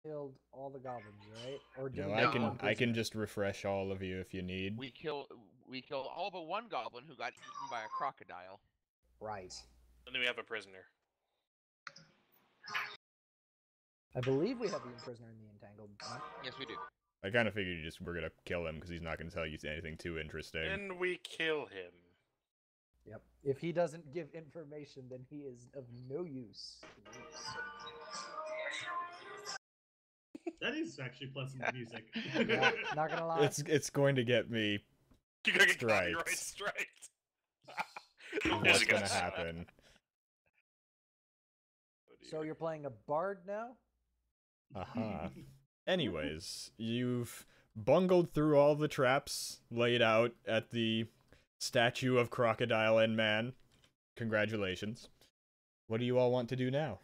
killed all the goblins, right? Or did No, we I get can one I can prisoner? just refresh all of you if you need. We killed all but one goblin who got eaten by a crocodile. Right. And then we have a prisoner. I believe we have the prisoner in the entangled. No? Yes, we do. I kind of figured you just were gonna kill him because he's not gonna tell you anything too interesting. And we kill him. Yep. If he doesn't give information, then he is of no use. That is actually pleasant music. Yeah, not gonna lie. It's going to get me. You're gonna get Striked. copyright striked. What's gonna happen? So you're playing a bard now? Anyways, you've bungled through all the traps laid out at the statue of Crocodile and Man. Congratulations. What do you all want to do now?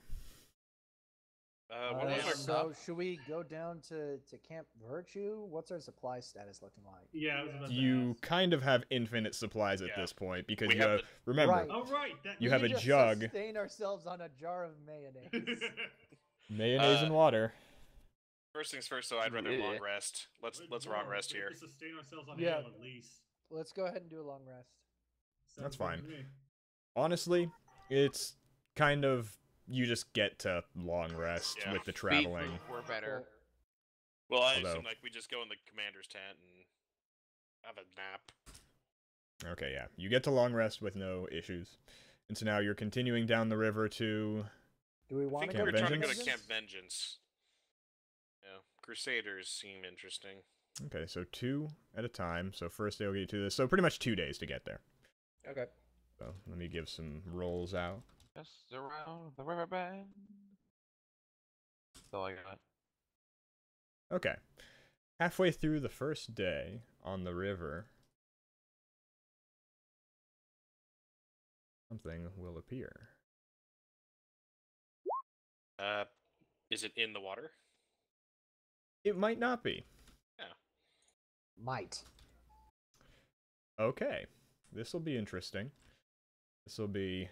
So should we go down to Camp Virtue? What's our supply status looking like? Yeah, I was about to You ask. kind of have infinite supplies at this point because We you have have, the- remember, Right. Oh, right. you We have a just jug. sustain ourselves on a jar of mayonnaise. Mayonnaise and water. First things first, though, I'd rather long rest. Let's long rest We have here. to sustain ourselves on Yeah. ale at least. Let's go ahead and do a long rest. That's Sounds good fine. to me. Honestly, it's kind of, you just get to long rest Yeah. with the traveling. We're better. Well, I Although- assume like we just go in the commander's tent and have a nap. Okay, yeah. You get to long rest with no issues. And so now you're continuing down the river to... Do we I want think to we go were trying to go to Vengeance? Camp Vengeance. Yeah, Crusaders seem interesting. Okay, so 2 at a time. So first day will get to this. So pretty much 2 days to get there. Okay. So let me give some rolls out. Just around the river bend. That's all I got. Okay. Halfway through the first day on the river, something will appear. Is it in the water? It might not be. Might. Okay. This will be interesting. This will be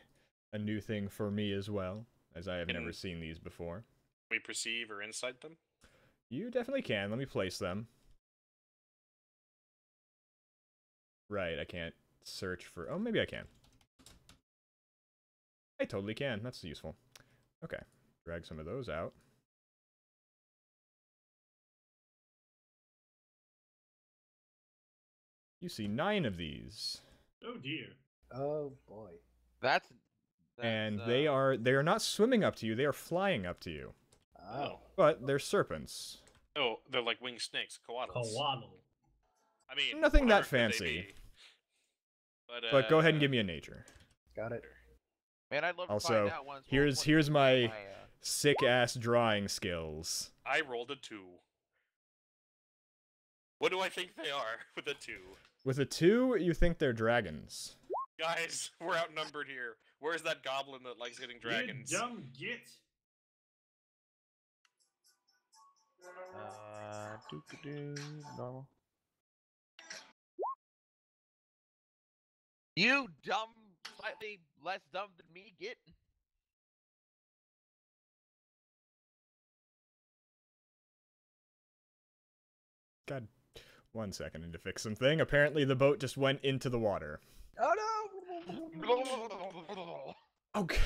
a new thing for me as well, as I have never seen these before. We perceive or insight them? You definitely can. Let me place them. Right, I can't search for... Oh, maybe I can. I totally can. That's useful. Okay. Drag some of those out. You see 9 of these. Oh dear. Oh boy. That's And they are not swimming up to you, they are flying up to you. Oh. But they're serpents. Oh, they're like winged snakes, koalas. Koala. I mean, Nothing that whatever could they fancy. be. But go ahead and give me a nature. Got it. Man, I'd love to Also, find out once. here's my sick-ass drawing skills. I rolled a 2. What do I think they are with a 2? With a 2, you think they're dragons. Guys, we're outnumbered here. Where's that goblin that likes hitting dragons? You dumb git. Normal. You dumb, slightly less dumb than me, get. God, 1 second, I need to fix something. Apparently the boat just went into the water. Oh no! Okay.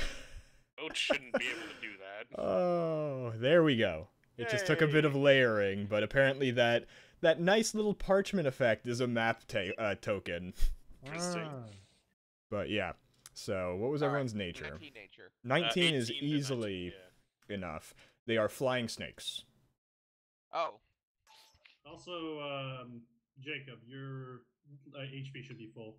Boat shouldn't be able to do that. Oh, there we go. It just took a bit of layering, but apparently that nice little parchment effect is a map token. Interesting. But yeah. So, what was everyone's nature? 19 nature. 19 is 18 to easily 19, yeah. enough. They are flying snakes. Oh. Also, Jacob, your HP should be full.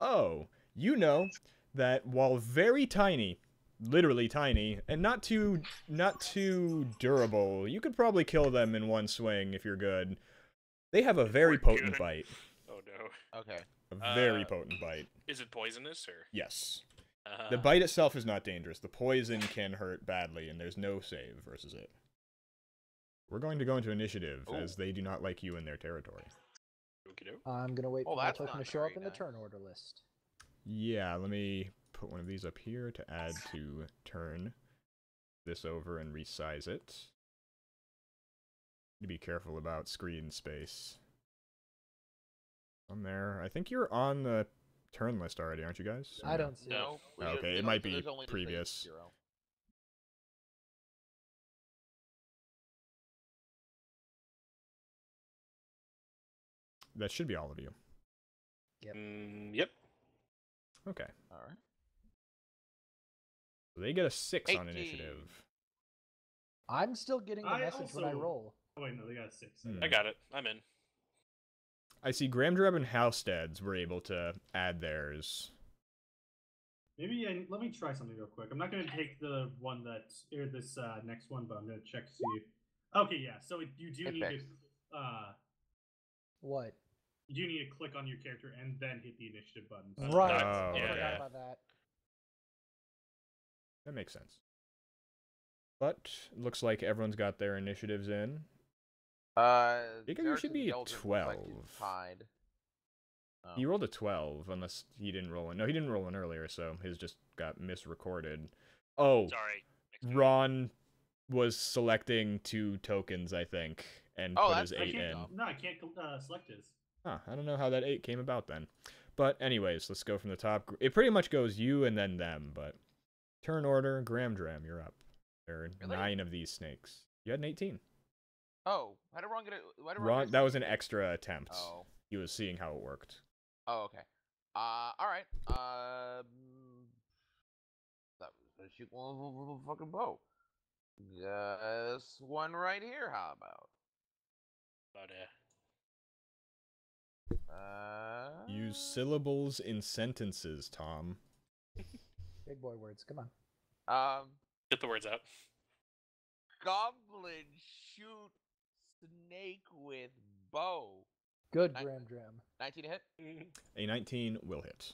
Oh, you know that while very tiny, literally tiny, and not too durable, you could probably kill them in one swing if you're good. They have a very potent bite. Oh no. Okay. A very potent bite. Is it poisonous or? Yes. The bite itself is not dangerous. The poison can hurt badly, and there's no save versus it. We're going to go into initiative, as they do not like you in their territory. I'm gonna wait for my that's token to not show up very in the nice. turn order list. Yeah, let me put one of these up here to add to turn this over and resize it. to be careful about screen space. On there. I think you're on the turn list already, aren't you guys? Or I no? don't see No. it. Okay, it might be previous. That should be all of you. Yep. Yep. Okay. All right. So they get a 6 on 18. initiative. I'm still getting the I message when I also- roll. Oh wait, no, they got a 6. Hmm. I got it. I'm in. I see Gramdreb and Halsteads were able to add theirs. Maybe let me try something real quick. I'm not going to take the one that or this next one, but I'm going to check to see. Okay, yeah. So you do need Apex. to What? you do need to click on your character and then hit the initiative button. Right. Oh, I yeah. forgot about that. That makes sense. But looks like everyone's got their initiatives in. Because you should be at 12. Tied. Oh. He rolled a 12, unless he didn't roll one. No, he didn't roll one earlier, so his just got misrecorded. Oh, Sorry. Ron was selecting 2 tokens, I think, and Oh, put that's- his I 8 in. can't, no, I can't select his. Huh, I don't know how that 8 came about then. But anyways, let's go from the top. It pretty much goes you and then them, but turn order, Gramdram, you're up. There are Really? 9 of these snakes. You had an 18. Oh, how did Ron get it? Why did Ron, get that was an extra attempt. Oh. He was seeing how it worked. Oh, okay. All right. That was gonna shoot one with a fucking bow. This one right here. How about? But Use syllables in sentences, Tom. Big boy words. Come on. get the words out. Goblin shoot snake with bow. Good, Nice. Gramdram. 19 to hit. A 19 will hit.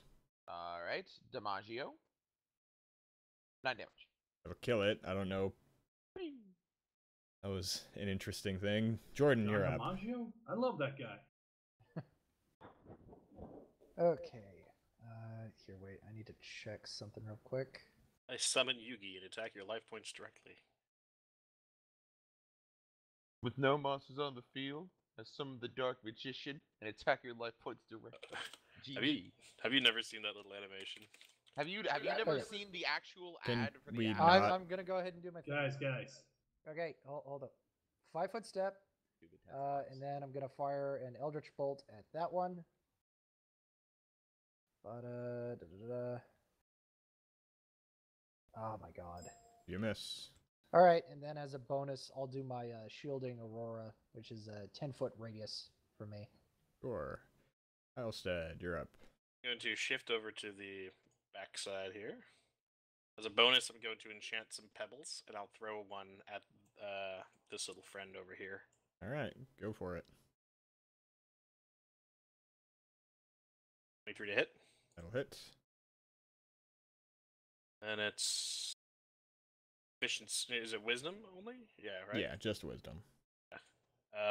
All right, Damaggio. 9 damage. That'll kill it. I don't know. That was an interesting thing. Jordan, you're up. DiMaggio? I love that guy. Okay. Here, wait. I need to check something real quick. I summon Yugi and attack your life points directly. With no monsters on the field, I summon the Dark Magician and attack your life points directly. GG. Have you never seen that little animation? Have you never Okay. seen the actual Can ad for the we ad? not- I'm gonna go ahead and do my thing. Guys. Okay, hold up. 5-foot step, and then I'm gonna fire an Eldritch Bolt at that one. Oh my god. You miss. All right, and then as a bonus, I'll do my shielding Aurora, which is a 10-foot radius for me. Sure. Halstead, you're up. I'm going to shift over to the backside here. As a bonus, I'm going to enchant some pebbles, and I'll throw one at this little friend over here. All right, go for it. 23 to hit. That'll hit. And it's efficiency. Is it wisdom only? Yeah, right. Yeah, just wisdom.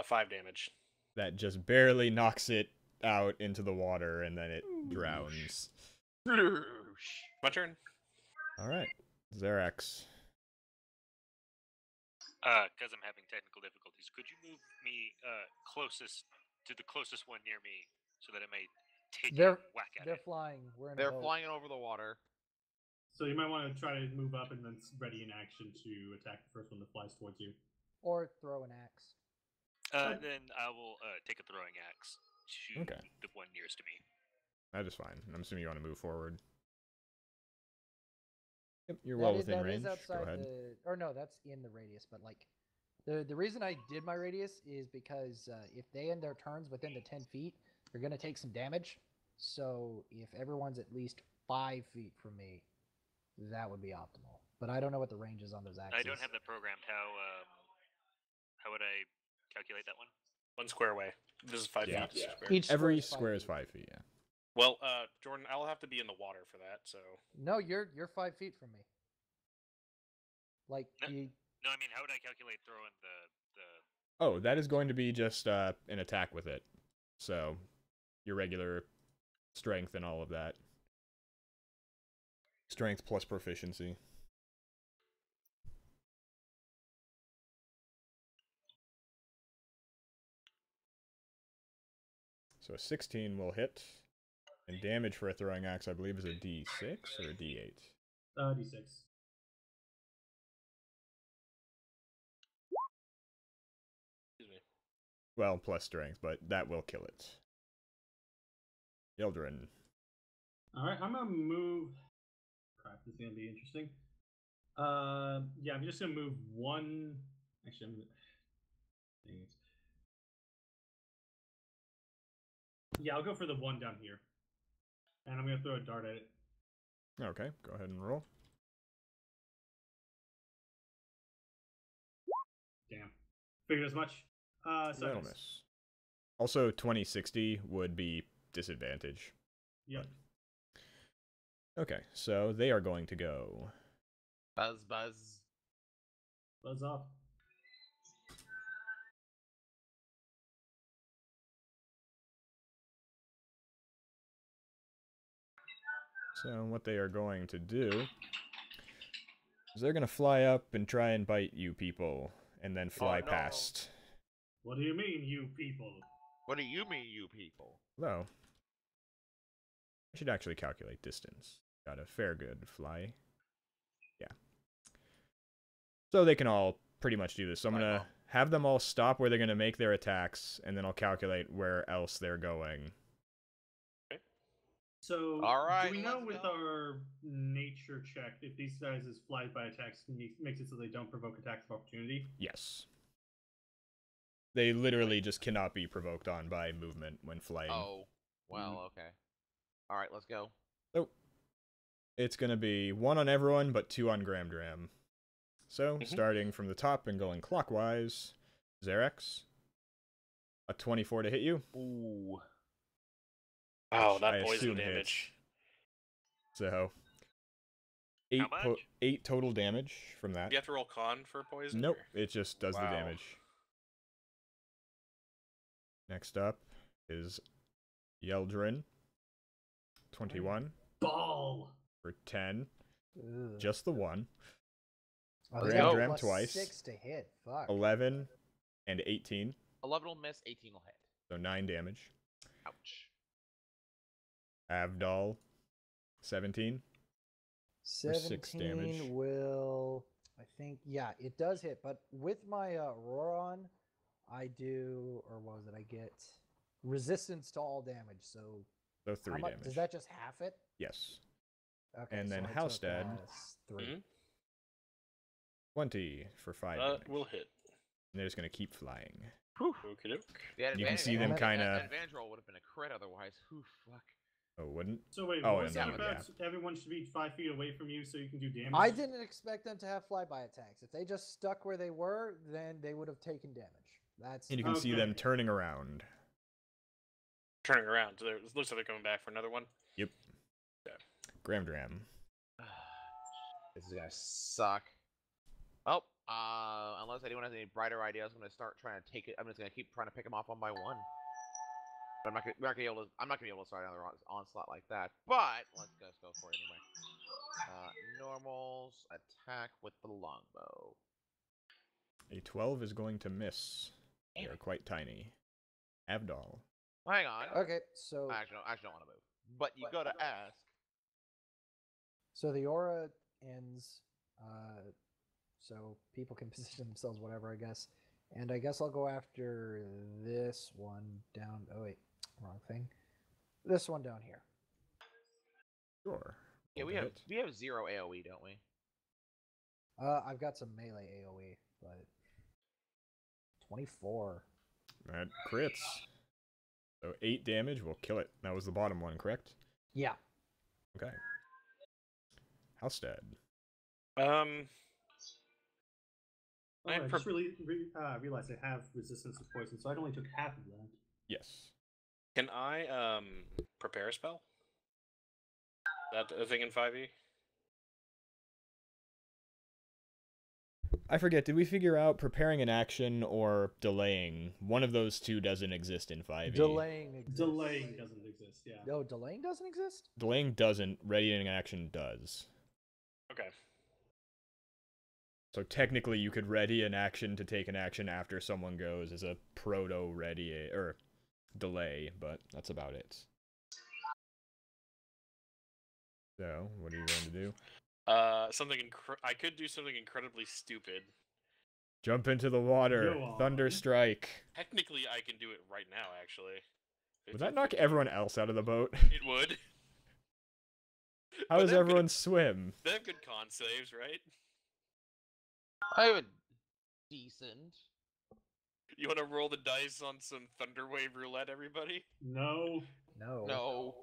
5 damage. That just barely knocks it out into the water, and then it drowns. My turn. All right, Xerax. Because I'm having technical difficulties, could you move me closest to the closest one near me so that I may take a They're whack at they're it? flying. We're in a They're boat. flying over the water. So you might want to try to move up and then ready in action to attack the first one that flies towards you. Or throw an axe. Then I will take a throwing axe to Okay. the one nearest to me. That is fine. I'm assuming you want to move forward. Yep, you're well within range. That is Go outside ahead. or no, that's in the radius. But like, the reason I did my radius is because if they end their turns within the 10 feet, they're gonna take some damage. So if everyone's at least 5 feet from me, that would be optimal. But I don't know what the range is on those axes. I don't have that programmed. How would I calculate that one? 1 square away. This is 5 Yeah. feet. Square. Each Every is 5 square is feet. 5 feet, yeah. Well, Jordan, I'll have to be in the water for that, so... No, you're 5 feet from me. Like No. you. No, I mean, how would I calculate throwing the Oh, that is going to be just an attack with it. So, your regular strength and all of that. Strength plus proficiency. So a 16 will hit. And damage for a throwing axe, I believe, is a D6 or a D8? D6. Excuse me. Well, plus strength, but that will kill it. Yeldrin. Alright, I'm gonna move. Crap, this is gonna be interesting. Yeah, I'm just gonna move one. Actually, I'm gonna. Dang it. Yeah, I'll go for the one down here. And I'm gonna throw a dart at it. Okay, go ahead and roll. Damn. Figured as much. So That'll miss. Also, 2060 would be disadvantage. Yep. Okay, so they are going to go. Buzz, buzz. Buzz off. So what they are going to do is they're going to fly up and try and bite you people, and then fly no. past. What do you mean, you people? What do you mean, you people? Though, I should actually calculate distance. Got a fair good fly. Yeah. So they can all pretty much do this. So I'm going to have them all stop where they're going to make their attacks, and then I'll calculate where else they're going. So, All right, do we know let's with go. our nature check if these guys' fly by attacks makes it so they don't provoke attacks of opportunity? Yes. They literally just cannot be provoked on by movement when flying. Oh, well, okay. All right, let's go. So, it's going to be 1 on everyone, but 2 on Gram Dram. So, starting from the top and going clockwise, Xerex, a 24 to hit you. Ooh. Oh, I that poison assume damage. So, How much? 8 total damage from that. Do you have to roll con for poison? Nope, or- it just does the Wow. damage. Next up is Yeldrin, 21 Ball! for 10, Ugh. just the one. Oh, Gram they got Dram plus twice. 6 to hit. Fuck. 11 and 18, 11 will miss, 18 will hit. so 9 damage. Ouch. Avdol, 17. for 6 damage. 17 will, I think, yeah, it does hit. But with my Roron, I do, or what was it? I get resistance to all damage. So, So 3 damage. does that just half it? Yes. Okay. And so then I took, Halstead. 3. Mhm. 20 for 5 That damage. will hit. And they're just going to keep flying. Okie doke. Yeah, You can see them that kinda- advantage roll would have been a crit otherwise. Whew, fuck. Oh, wouldn't? So wait, Oh, what was and that that about? would, Everyone should be 5 feet away from you so you can do damage? I didn't expect them to have flyby attacks. If they just stuck where they were, then they would have taken damage. That's And you can see Okay. them turning around. Turning around. So it looks like they're coming back for another one. Yep. Gram Dram. This is gonna suck. Oh, unless anyone has any brighter ideas, I'm gonna start trying to take it. I'm just gonna keep trying to pick them off one by one. But I'm not gonna be able to start another onslaught like that. But let's go for it anyway. Normals attack with the longbow. A 12 is going to miss. Damn They're it. quite tiny. Avdol. Hang on. okay. So I actually don't want to move. But you gotta ask. So the aura ends, so people can position themselves whatever, I guess. And I guess I'll go after this one down. Oh wait, wrong thing. This one down here. Sure. Yeah, Roll we to have hit. 0 AOE, don't we? I've got some melee AOE, but 24. That crits. So 8 damage will kill it. That was the bottom one, correct? Yeah. Okay. Halstead. Oh, I'm I pro- just realized I have resistance to poison, so I only took half of that. Yes. Can I prepare a spell? That a thing in 5e? I forget, did we figure out preparing an action or delaying? One of those two doesn't exist in 5e. Delaying exists. Delaying doesn't exist, yeah. No, delaying doesn't exist? Delaying doesn't, readying action does. Okay. So technically you could ready an action to take an action after someone goes as a proto-ready, or delay, but that's about it. So, what are you going to do? I could do something incredibly stupid. Jump into the water. Go on. Thunder strike. Technically, I can do it right now, actually. Would that 15, knock 15. everyone else out of the boat? It would. How But does they have everyone swim? They have good con saves, right? I have a decent. You want to roll the dice on some Thunderwave roulette, everybody? No. No. No.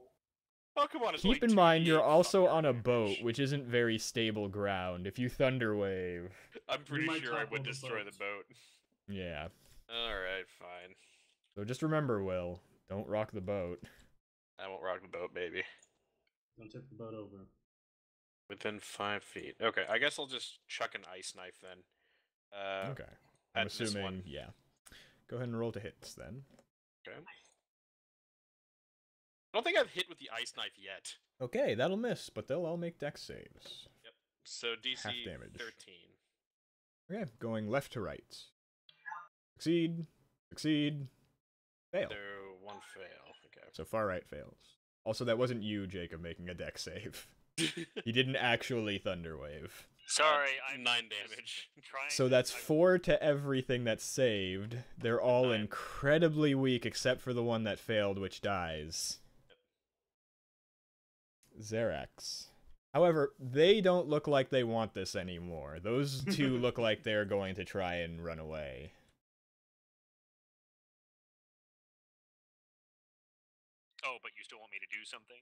Oh, come on, it's Keep only in mind, you're 2d8 also thunder on a damage. boat, which isn't very stable ground. If you thunderwave, I'm pretty might sure I topple would the destroy the boat. boat. yeah. Alright, fine. So just remember, Will, don't rock the boat. I won't rock the boat, baby. Don't tip the boat over. Within 5 feet. Okay, I guess I'll just chuck an ice knife then. Okay. I'm at this assuming, one. yeah. Go ahead and roll to hits then. Okay. I don't think I've hit with the ice knife yet. Okay, that'll miss, but they'll all make dex saves. So DC Half damage. 13. Okay, going left to right. Succeed, succeed, fail. So one fail. Okay. So far right fails. Also, that wasn't you, Jacob, making a dex save. He didn't actually thunderwave. Sorry, I'm 9 just damage. Trying So to- that's I'm- 4 to everything that's saved. They're all 9. incredibly weak except for the one that failed, which dies. Xerax. However, they don't look like they want this anymore. Those two look like they're going to try and run away. Oh, but you still want me to do something?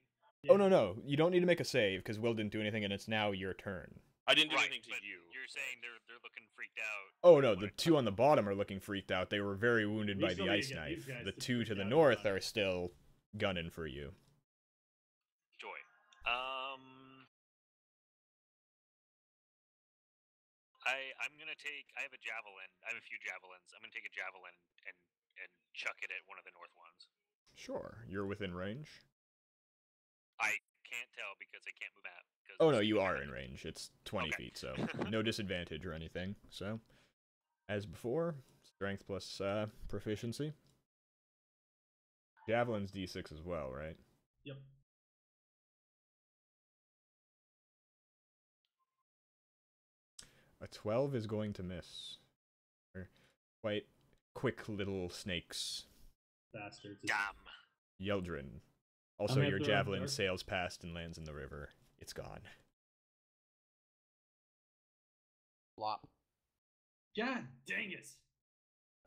Oh, no. You don't need to make a save, because Will didn't do anything, and it's now your turn. I didn't do Right, anything to but you. You're saying they're looking freaked out. Oh, no, What the it- two on the bottom are looking freaked out. They were very wounded We by still the need ice to get these knife. guys The to two freak to the out north about it. are still gunning for you. Joy. I'm gonna take. I have a javelin. I have a few javelins. I'm gonna take a javelin and chuck it at one of the north ones. Sure, you're within range. I can't tell because I can't move out. Oh, no, you are in range. It's 20 Okay. feet, so no disadvantage or anything. So, as before, strength plus proficiency. Javelin's d6 as well, right? Yep. A 12 is going to miss. They're quite quick little snakes. Bastards. Damn. Yeldrin. Also, gonna your throw a javelin dart. sails past and lands in the river. It's gone. Flop. God dang it!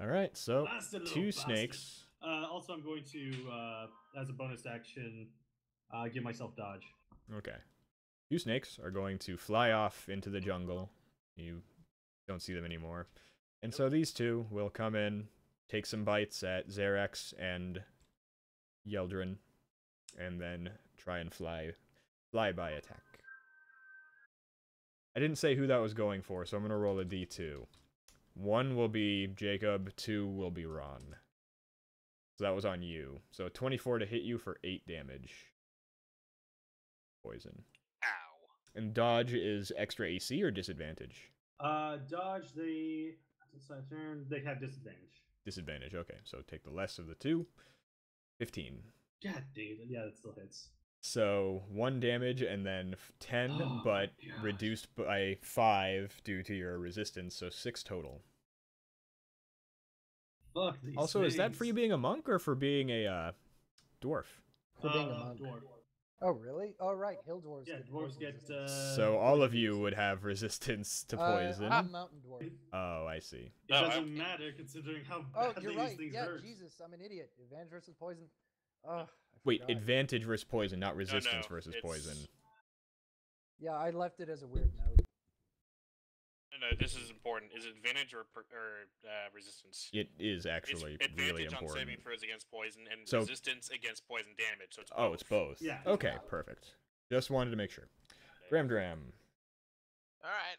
Alright, so Bastard little 2 bastard. snakes. Also, I'm going to, as a bonus action, give myself dodge. Okay. 2 snakes are going to fly off into the jungle. You don't see them anymore. And so these two will come in, take some bites at Xerax and Yeldrin, and then try and fly by attack. I didn't say who that was going for, so I'm going to roll a d2. 1 will be Jacob, 2 will be Ron. So that was on you. So 24 to hit you for 8 damage. Poison. Ow. And dodge is extra AC or disadvantage? Dodge, since I turned, they have disadvantage. Disadvantage, okay. So take the less of the 2. 15. God dang it. Yeah, that still hits. So 1 damage and then 10, Oh but my gosh. reduced by 5 due to your resistance, so 6 total. Fuck these Also, is that for you things. being a monk or for being a dwarf? For being a monk. Dwarf. Oh, really? Oh, right. Hill dwarves. Yeah, get dwarves poison get, resistance. So all of you would have resistance to poison. I'm mountain dwarf. Oh, I see. It Oh, doesn't matter considering how Oh, badly you're these right. things Yeah, hurt. Jesus, I'm an idiot. Advantage versus poison. Oh, I Wait, forgot. advantage versus poison, not resistance versus it's- poison. Yeah, I left it as a weird note. No, this is important. Is it advantage or resistance? It is It's actually advantage really on saving important. throws against poison and So- resistance against poison damage. So it's Oh, it's both. Yeah. Okay, perfect. Just wanted to make sure. Dram. Alright.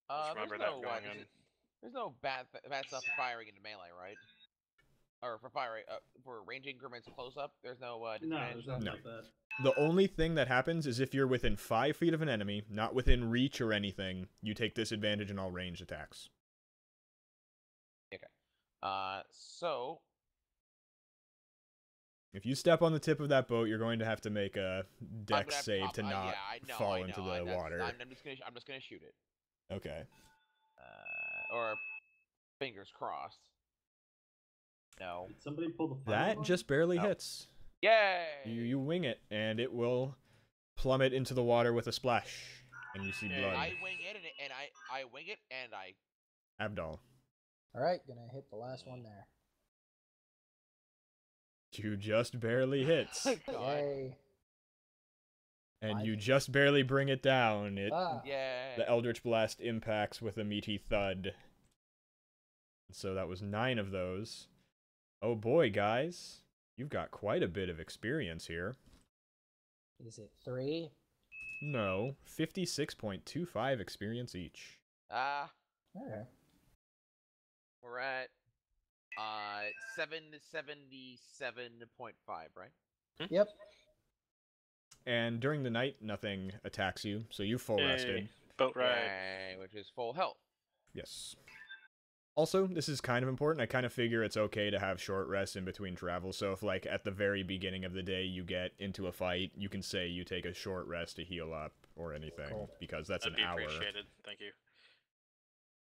Just remember that going in. There's no bad stuff for firing into melee, right? Or for firing, for range increments close up, there's no No, disadvantage. there's nothing No. like that. The only thing that happens is if you're within 5 feet of an enemy, not within reach or anything, you take disadvantage in all ranged attacks. So If you step on the tip of that boat, you're going to have to make a dex save to not yeah, I know, fall I know. into the water. I'm just gonna shoot it. Okay. Or fingers crossed. No. Did somebody pull the fire That alarm? just barely No. hits. Yay! You wing it, and it will plummet into the water with a splash, and you see Yay. blood. I wing it and I wing it and I. Abdal, All right, gonna hit the last one there. you just barely hit, God. Yay! and I- you just barely bring it down. Yay! The Eldritch Blast impacts with a meaty thud. So that was 9 of those. Oh boy, guys. You've got quite a bit of experience here. Is it 3? No, 56.25 experience each. Okay. We're at 777.5, right? Yep. And during the night, nothing attacks you, so you full Yay. rested. Boat ride. Yay, which is full health. Yes. Also, this is kind of important. I kind of figure it's okay to have short rests in between travel. So if, like, at the very beginning of the day you get into a fight, you can say you take a short rest to heal up or anything, Cool. because that's That'd an be hour. appreciated. Thank you.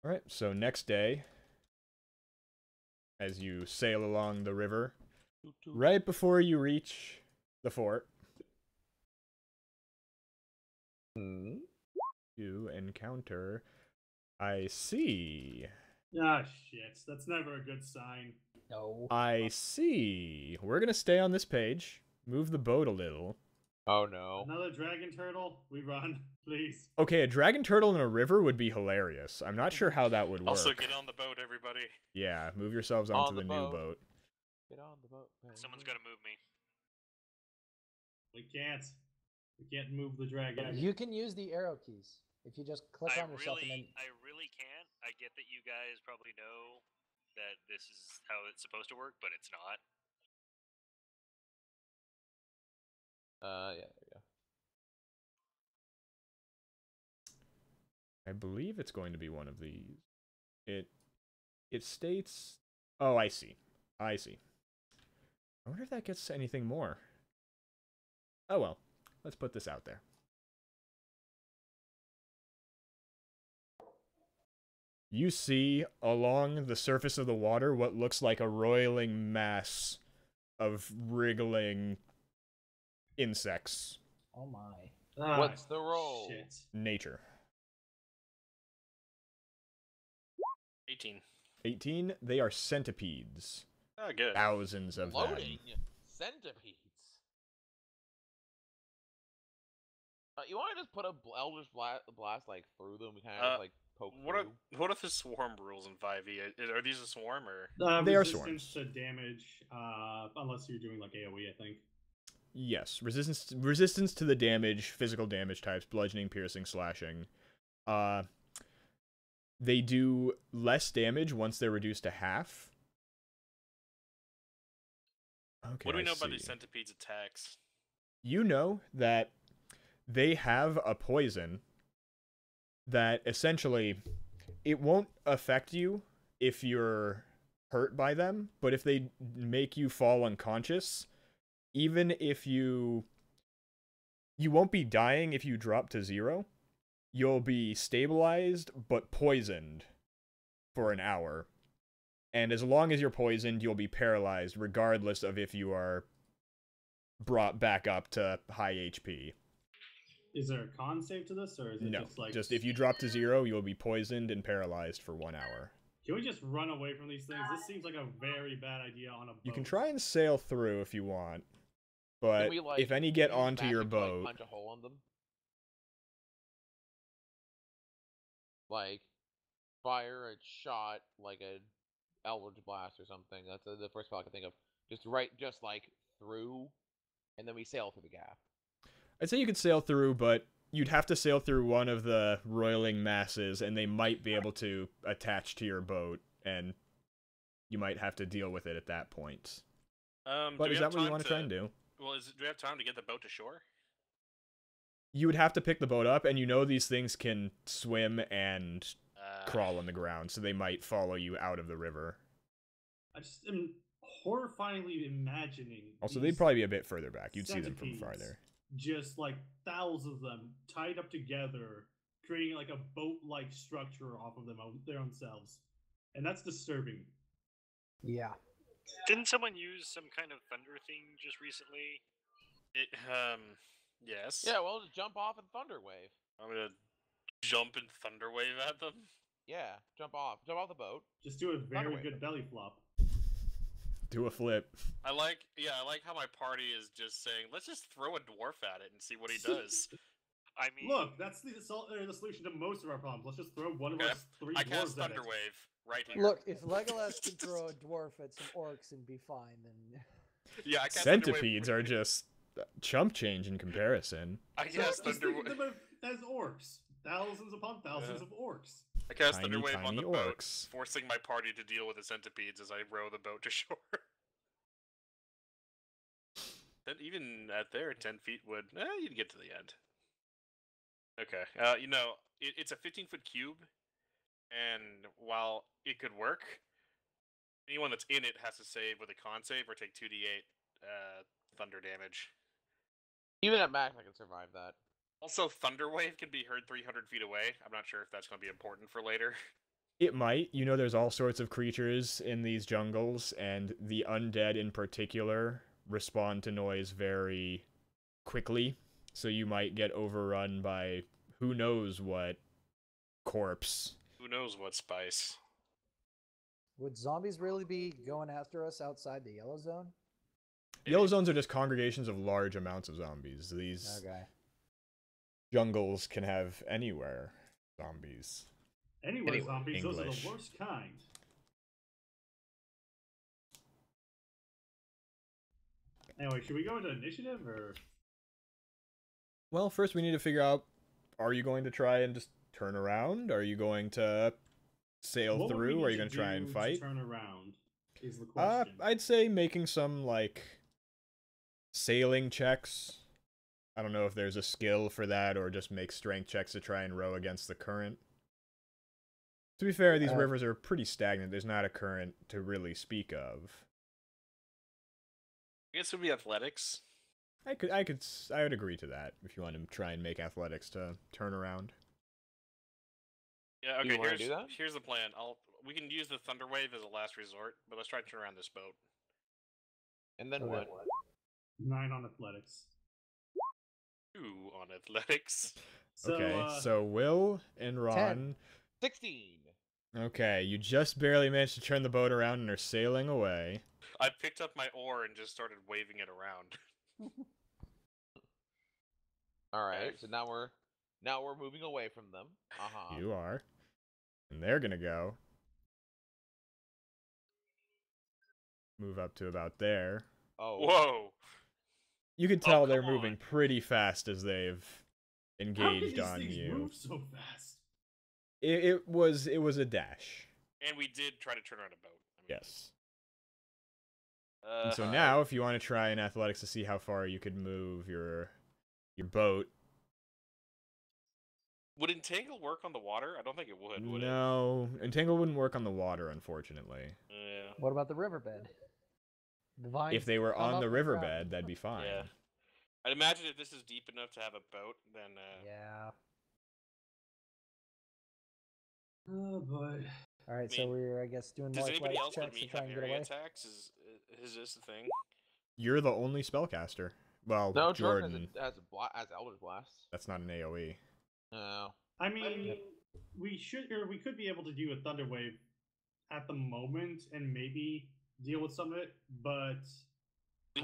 All right, so next day, as you sail along the river, right before you reach the fort, you encounter, I see, Ah, shit. That's never a good sign. No. I see. We're gonna stay on this page, move the boat a little. Oh no. Another dragon turtle? We run, please. Okay, a dragon turtle in a river would be hilarious. I'm not sure how that would work. Also, get on the boat, everybody. Yeah, move yourselves On onto the the new boat. boat. Get on the boat. Someone's got to move me. We can't. We can't move the dragon. You can use the arrow keys. If you just click on yourself and then... I really can't. I get that you guys probably know that this is how it's supposed to work, but it's not. Yeah, there you go. I believe it's going to be one of these. It states... Oh, I see. I see. I wonder if that gets anything more. Oh well. Let's put this out there. You see along the surface of the water what looks like a roiling mass of wriggling insects. Oh my. Ah, What's the roll? Shit. Nature. 18. 18, they are centipedes. Oh, good. Thousands of them. Floating centipedes. You want to just put a Eldritch blast like through them, kind of like poke through? What are the swarm rules in 5e? Are these a swarm or? They are Resistance swarms. to damage, unless you're doing like AoE, I think. Yes, resistance to the damage, physical damage types, bludgeoning, piercing, slashing. They do less damage once they're reduced to half. Okay, What do we I know about see. these centipedes' attacks? You know that they have a poison that essentially it won't affect you if you're hurt by them, but if they make you fall unconscious, even if you won't be dying if you drop to 0, you'll be stabilized but poisoned for an hour. And as long as you're poisoned, you'll be paralyzed regardless of if you are brought back up to high HP. Is there a con save to this, or is it No, just like... just if you drop to 0, you'll be poisoned and paralyzed for 1 hour. Can we just run away from these things? This seems like a very bad idea on a boat. You can try and sail through if you want, but Can we, like, if any get use onto your magic to, like, boat, punch a hole in them. Like fire a shot like a Eldritch blast or something. That's the first spell I can think of. Just like through, and then we sail through the gap. I'd say you could sail through, but you'd have to sail through one of the roiling masses, and they might be able to attach to your boat, and you might have to deal with it at that point. Do But we is have that what you time want to try and do? Well, do we have time to get the boat to shore? You would have to pick the boat up, and you know these things can swim and crawl on the ground, so they might follow you out of the river. I just am horrifyingly imagining. Also, these they'd probably be a bit further back. You'd see them from centipedes, farther. Just like thousands of them tied up together, creating like a boat-like structure off of them their own selves, and that's disturbing. Yeah. Didn't someone use some kind of thunder thing just recently? Yes. Yeah, well, just jump off and thunder wave. I'm gonna jump and thunder wave at them. Yeah, jump off the boat. Just do a very Thunderwave. good belly flop. Do a flip. I like how my party is just saying, let's just throw a dwarf at it and see what he does. I mean, Look, that's the solution to most of our problems. Let's just throw one of Okay, our three I dwarves cast at it. thunder wave right here. Look, if Legolas can throw a dwarf at some orcs and be fine, then Yeah, I cast thunder wave. Centipedes are just chump change in comparison. I So cast just thunder think of wave. them as orcs. Thousands upon thousands of orcs. I cast Tiny, thunder wave on tiny the boat, orcs. forcing my party to deal with the centipedes as I row the boat to shore. Then even at there, 10 feet would you'd get to the end. Okay, it's a 15-foot cube, and while it could work, anyone that's in it has to save with a con save or take 2d8 thunder damage. Even at max, I can survive that. Also, thunder wave can be heard 300 feet away. I'm not sure if that's going to be important for later. It might. You know, there's all sorts of creatures in these jungles, and the undead in particular respond to noise very quickly. So you might get overrun by who knows what corpse. Who knows what spice? would zombies really be going after us outside the yellow zone? Yellow zones are just congregations of large amounts of zombies. These Okay. jungles can have anywhere zombies. Anyway, zombies, those are English. the worst kind. Anyway, should we go into initiative or? Well, first we need to figure out, are you going to try and just turn around? Are you going to sail What would we through? need Are you going to try do and fight? turn around is the question. I'd say making some, like, sailing checks. I don't know if there's a skill for that, or just make strength checks to try and row against the current. To be fair, these rivers are pretty stagnant. There's not a current to really speak of. I guess it would be athletics. I would agree to that if you want to try and make athletics to turn around. Yeah, You okay, wanna do that? here's the plan. We can use the thunder wave as a last resort, but let's try to turn around this boat. And then Okay. what? 9 on athletics. 2 on athletics. So, Okay, so Will and Ron. 16! Okay, you just barely managed to turn the boat around and are sailing away. I picked up my oar and just started waving it around. Alright, Okay. so now we're moving away from them. Uh-huh. You are. And they're gonna go. Move up to about there. Oh. Whoa! You can tell they're come moving on. pretty fast as they've how can engaged these on things you. move so fast? It was a dash. And we did try to turn around a boat. Yes. And so Uh, now, if you want to try in athletics to see how far you could move your boat. would entangle work on the water? I don't think it would it? No, entangle wouldn't work on the water, unfortunately. Yeah. What about the riverbed? The vines If they were come on up the and riverbed, around. that'd be fine. Yeah. I'd imagine if this is deep enough to have a boat, then Yeah. Oh boy. All right, I so mean, we're I guess doing does more anybody athletics else but checks to me try have and get area away. attacks? Is this the thing? You're the only spellcaster. Well, No, Jordan. has Eldritch Blast. That's not an AoE. No. I mean, we could be able to do a thunder wave at the moment and maybe deal with some of it, but So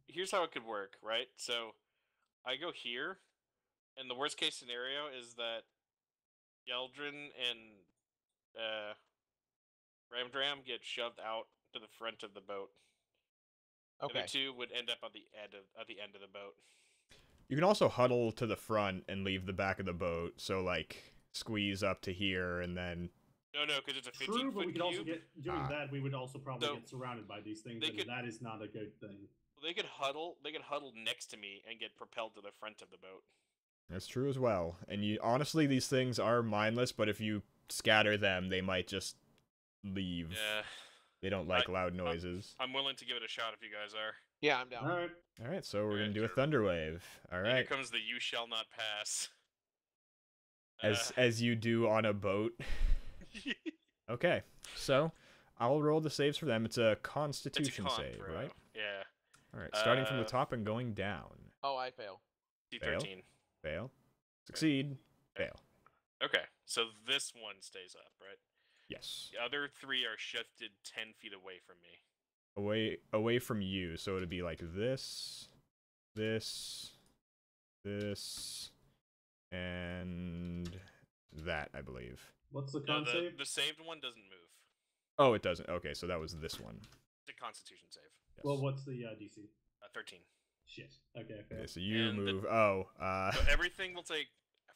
here's how it could work, right? So I go here, and the worst case scenario is that Yeldrin and Ramdram get shoved out to the front of the boat. The Okay. other two would end up at the end of the boat. You can also huddle to the front and leave the back of the boat, so like squeeze up to here and then. No, because it's a true. 15-foot But we could also cube. get doing that. We would also probably So, get surrounded by these things, they and could- that is not a good thing. They could huddle. They could huddle next to me and get propelled to the front of the boat. That's true as well. And you honestly, these things are mindless, but if you scatter them, they might just leave. Yeah. They don't like loud noises. I'm willing to give it a shot if you guys are. Yeah, I'm down. All right. All right, so we're Alright, gonna do a sure. thunder wave. All And Here right, comes the "You shall not pass." as you do on a boat. Okay, so I'll roll the saves for them. It's a It's a Constitution con save, throw. right? Yeah. All right, starting from the Uh, top and going down. Oh, I fail. D13. Fail. Succeed. Fail. Okay, so this one stays up, right? Yes. The other 3 are shifted 10 feet away from me. Away from you, so it'd be like this, this, and that, I believe. What's the No, con save? the saved one doesn't move. Oh, it doesn't. Okay, so that was this one. It's a Constitution save. Yes. Well, what's the DC? 13. Shit. Okay. Okay, so you And the- move. So everything will take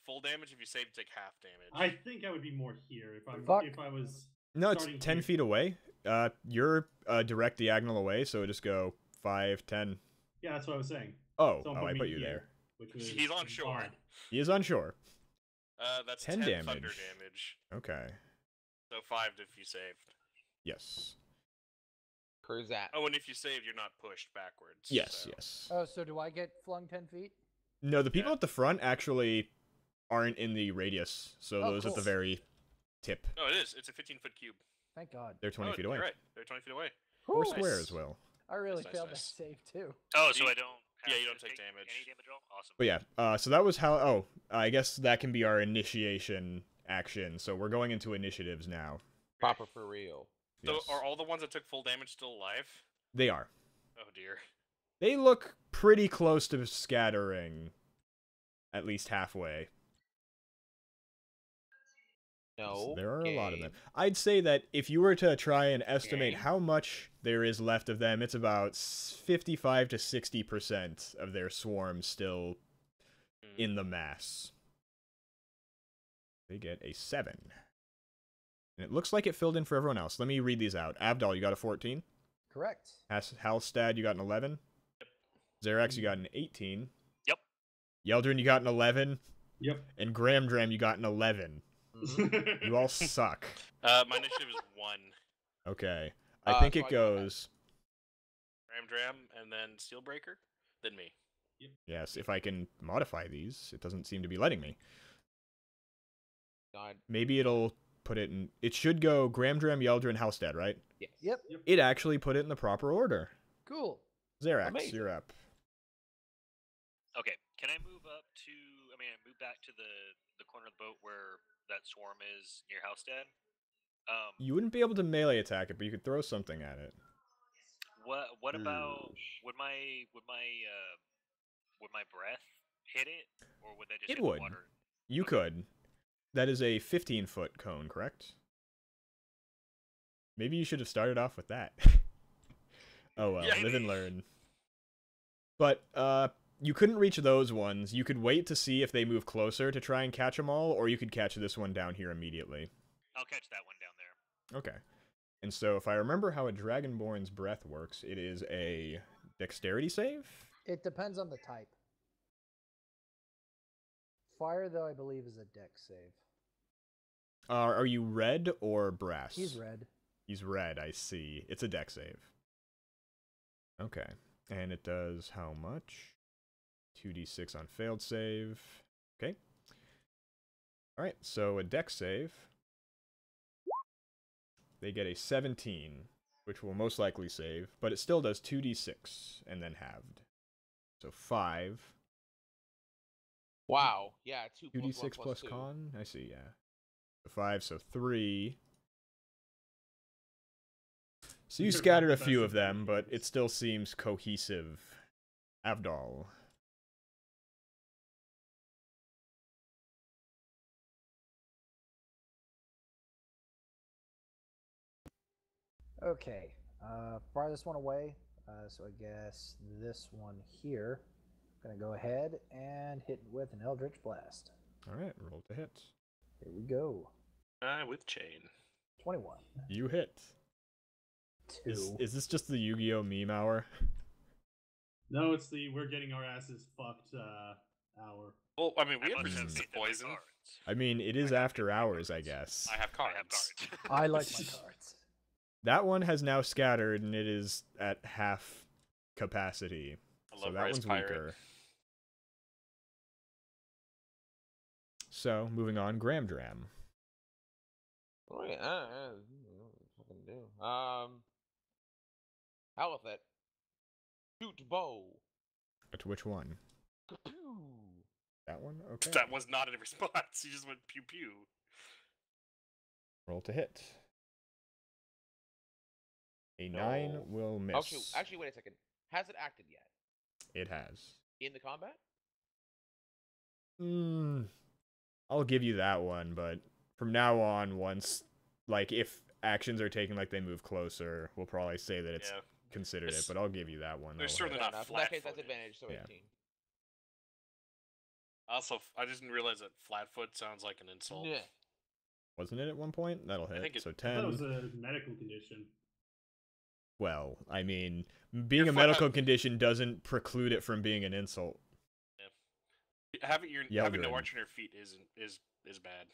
full damage. If you save, take half damage. I think I would be more here if Fuck. I was. No, it's starting 10 here. feet away. You're direct diagonal away, so just go 5, 10. Yeah, that's what I was saying. Oh, Someone I me put you here, there. Which was He's on shore. odd. He is on shore. That's 10 10 thunder damage. damage. Okay. So 5 if you saved. Yes. Where's that? Oh, and if you save, you're not pushed backwards. Yes, so. yes. Oh, so do I get flung 10 feet? No, the people Yeah. at the front actually aren't in the radius, so Oh, those at the cool. very tip. No, it is. It's a 15-foot cube. Thank God. They're 20 Oh, feet away. You're right. They're 20 feet away. Or Whew. square Nice. as well. I really Nice, failed nice. that save too. Oh, so You- I don't. yeah, have you to don't take damage. Any damage at all? Awesome. But yeah, so that was how. Oh, I guess that can be our initiation action. So we're going into initiatives now. Proper for real. So Yes. are all the ones that took full damage still alive? They are. Oh dear. They look pretty close to scattering, at least halfway. No. There are a lot of them. game. I'd say that if you were to try and estimate Okay. how much there is left of them, it's about 55 to 60% of their swarm still Hmm. in the mass. They get a 7. And it looks like it filled in for everyone else. Let me read these out. Abdal, you got a 14. Correct. Halstad, you got an 11. Xerax, you got an 18. Yep. Yeldrin, you got an 11. Yep. And Gramdram, you got an 11. Mhm. You all suck. My initiative is 1. Okay. I So think I it got goes... Ramdram, and then Steelbreaker, then me. Yes, if I can modify these. It doesn't seem to be letting me. God. Maybe it'll put it in... It should go Gramdram, Yeldrin, Halstead, right? Yes. Yep. It actually put it in the proper order. Cool. Xerax, Amazing. you're up. Okay. Can I move up to? I mean, move back to the corner of the boat where that swarm is near Halstead. You wouldn't be able to melee attack it, but you could throw something at it. What about Oosh. would my breath hit it, or would that just It hit would. the water? You Okay. could. That is a 15-foot cone, correct? Maybe you should have started off with that. Oh well, Yeah, live and maybe. learn. But, you couldn't reach those ones. You could wait to see if they move closer to try and catch them all, or you could catch this one down here immediately. I'll catch that one down there. Okay. And so, if I remember how a Dragonborn's breath works, it is a dexterity save? It depends on the type. Fire, though, I believe, is a dex save. Are you red or brass? He's red. He's red, I see. It's a dex save. Okay. And it does how much? 2d6 on failed save. Okay. Alright, so a dex save. They get a 17, which will most likely save, but it still does 2d6 and then halved. So 5. Wow. Yeah. 2 plus 2d6 1 plus two. con? I see, yeah. So 5, so 3. So you You're scattered a not few best of them, at but things. it still seems cohesive. Avdol. Okay. Farthest one away. So I guess this one here. Gonna go ahead and hit with an Eldritch Blast. Alright, roll to hit. Here we go. With chain. 21. You hit. 2. Is this just the Yu-Gi-Oh meme hour? No, it's the we're getting our asses fucked hour. Well, I mean, we I have must have resistance to picked up my poison. cards. I mean, it is after hours, I guess. I have I have cards. cards. I like my cards. That one has now scattered, and it is at half capacity. I So love that Rise one's Pirate. weaker. So, moving on, Graham Dram. Oh, yeah, I don't know what to fucking do. How with it? Shoot bow. To which one? Ka-pew. That one? Okay. That was not in response. He just went pew pew. Roll to hit. A 9 No. will miss. Actually, wait a second. Has it acted yet? It has. In the combat? I'll give you that one, but from now on, once, like, if actions are taken like they move closer, we'll probably say that it's Yeah. considered It's- it, but I'll give you that one. there's that'll certainly hit. Fair not enough. In that case, that's flat-footed. advantage, so Yeah. 18. Also, I didn't realize that flatfoot sounds like an insult. Yeah. Wasn't it at one point? That'll hit. think it- So I thought 10. it was a medical condition. Well, I mean, being Your a foot medical condition doesn't preclude it from being an insult. Having no Yeldrin. arch on your feet is bad.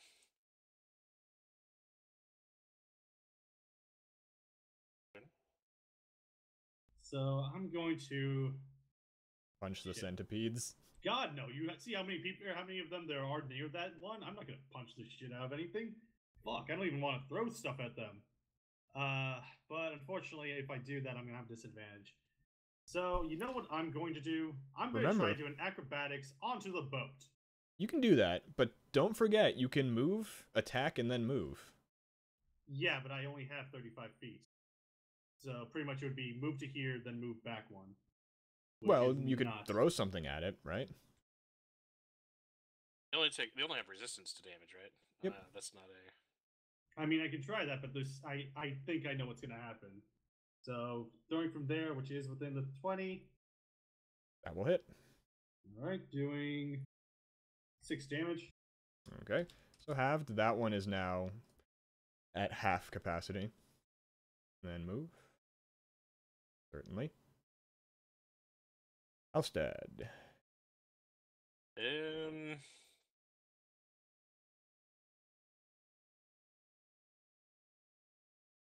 So I'm going to. Punch the Shit. centipedes. God no! You see how many people, how many of them there are near that one? I'm not gonna punch the shit out of anything. Fuck! I don't even want to throw stuff at them. But unfortunately, if I do that, I'm gonna have disadvantage. So you know what I'm going to do? I'm going to try Remember- to do an acrobatics onto the boat. You can do that, but don't forget, you can move, attack, and then move. Yeah, but I only have 35 feet. So pretty much it would be move to here, then move back one. which Well, is you could not- throw something at it, right? They only have resistance to damage, right? Yep. That's not a. I mean, I can try that, but this I think I know what's going to happen. So throwing from there, which is within the 20. That will hit. All right, doing 6 damage. Okay. So halved. That one is now at half capacity. Then move. Certainly. Alstad.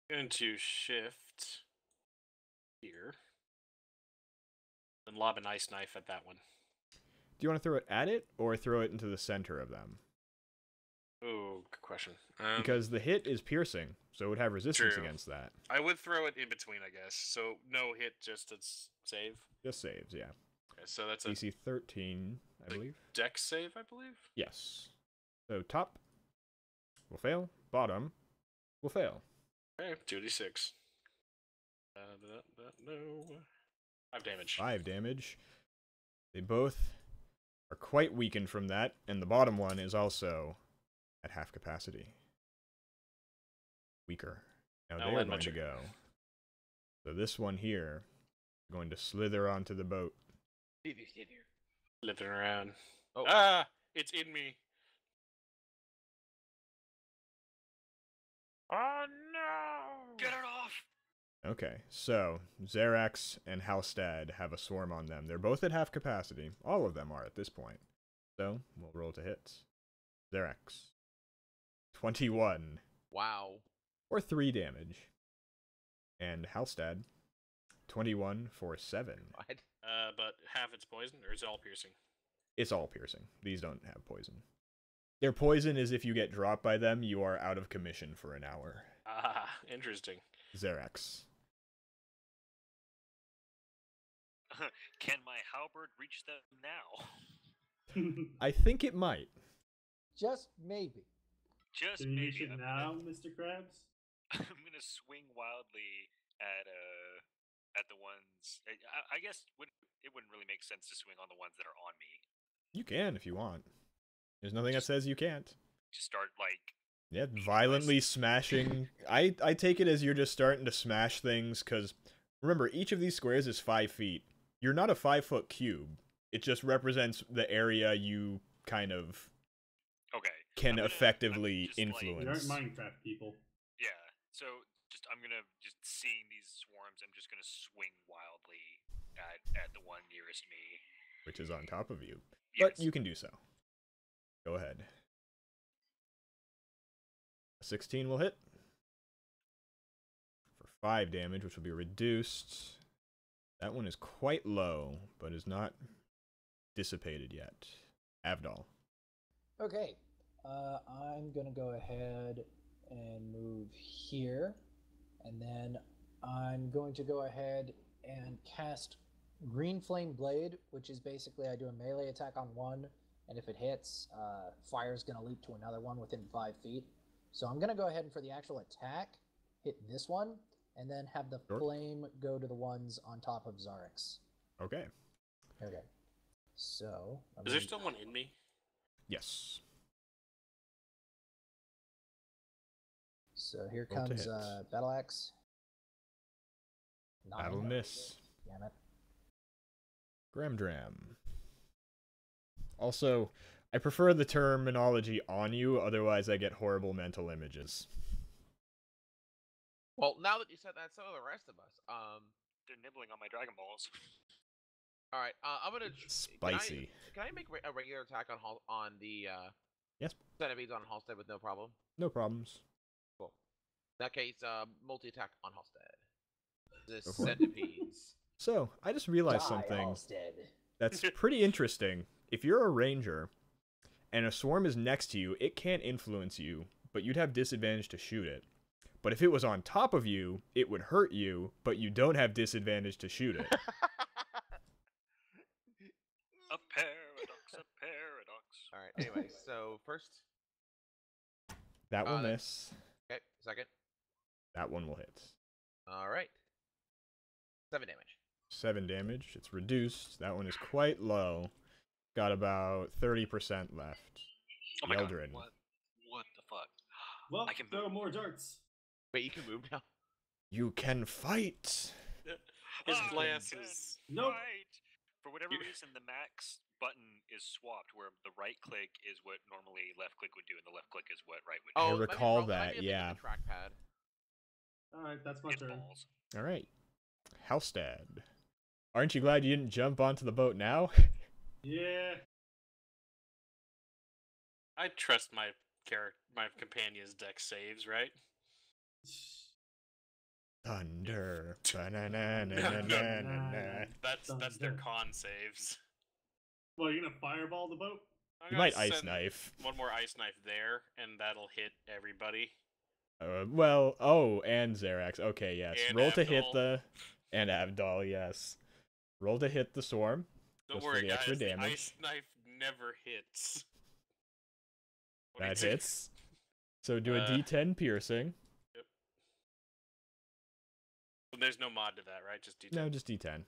Going to shift here and lob an ice knife at that one. Do you want to throw it at it or throw it into the center of them? Oh, good question. Because the hit is piercing, so it would have resistance True. against that. I would throw it in between, I guess. So no hit, just a save. Just saves, yeah. Okay, so that's a DC 13, I believe. dex save, I believe. Yes. So top will fail, bottom will fail. Okay, 2d6. No. 5 damage. 5 damage. They both are quite weakened from that, and the bottom one is also at half capacity. Weaker. Now No they are land going to much. go. So this one here is going to slither onto the boat. Lifting around. Oh. Ah! It's in me. Oh no! Get it off! Okay, so Xerax and Halstad have a swarm on them. They're both at half capacity. All of them are at this point. So we'll roll to hits. Xerax. 21. Wow. Or 3 damage. And Halstad. 21 for 7. What? But half its poison, or is it all piercing? It's all piercing. These don't have poison. Their poison is if you get dropped by them, you are out of commission for an hour. Ah, interesting. Xerax. Can my halberd reach them now? I think it might. Just maybe. Just Can you maybe. reach it I'm now, gonna- Mr. Krabs? I'm gonna swing wildly at the ones. I guess it wouldn't really make sense to swing on the ones that are on me. You can if you want. There's nothing that says you can't. Just start like Yeah, violently smashing. I take it as you're just starting to smash things, because remember, each of these squares is 5 feet. You're not a 5-foot cube. It just represents the area you kind of okay. can I'm gonna- effectively I'm just, like- influence. We aren't Minecraft people. Yeah. So I'm gonna just seeing these swarms. I'm just gonna swing wildly at the one nearest me. Which is on top of you. Yes. But you can do so. Go ahead. A 16 will hit. For 5 damage, which will be reduced. That one is quite low, but is not dissipated yet. Avdol. Okay. I'm going to go ahead and move here. And then I'm going to go ahead and cast Green Flame Blade, which is basically I do a melee attack on one, and if it hits, fire's going to leap to another one within 5 feet. So I'm going to go ahead and for the actual attack, hit this one, and then have the flame go to the ones on top of Zarex. Okay. Okay. So... Is there still one in me? Yes. So here Roll to comes hit. Battle Axe. Battle miss. Damn it. Gramdram. Also, I prefer the terminology on you, otherwise I get horrible mental images. Well, now that you said that, so are the rest of us. They're nibbling on my Dragon Balls. All right. I'm gonna. Spicy. Can I make a regular attack on the Yes. centipedes on Halstead with no problem? No problems. Cool. In that case, multi-attack on Halstead. The Go for it. centipedes. So, I just realized Die, something Halstead. that's pretty interesting. If you're a ranger, and a swarm is next to you, it can't influence you, but you'd have disadvantage to shoot it. But if it was on top of you, it would hurt you, but you don't have disadvantage to shoot it. A paradox, a paradox. All right. Anyway, so first. That will that's- miss. Okay. Second. That one will hit. All right. 7 damage. 7 damage. It's reduced. That one is quite low. Got about 30% left. Oh my Eldrin. god. What the fuck? Well, I can throw move. more darts. Wait, you can move now. You can fight. His Ah, glance good. is. Nope. Right. For whatever You- reason, the max button is swapped, where the right click is what normally left click would do, and the left click is what right would do. I Oh, it might be recall wrong- it might that, be a thing yeah. with the trackpad. All right, that's my It's turn. balls. All right. Halstad. Aren't you glad you didn't jump onto the boat now? Yeah. I trust my companion's deck saves, right? Thunder. Ba-na-na-na-na-na-na. That's their con saves. Well, you're gonna fireball the boat? I'm You gonna might ice send knife. one more ice knife there, and that'll hit everybody. Well, oh, and Xerax. Okay, yes. And Roll to hit Avdol. the... And Avdol, yes. Roll to hit the swarm. Don't Just for worry, the guys. extra The damage. ice knife never hits. That 22. hits. So do a Uh, D10 piercing. There's no mod to that, right? Just D10. No, just D10.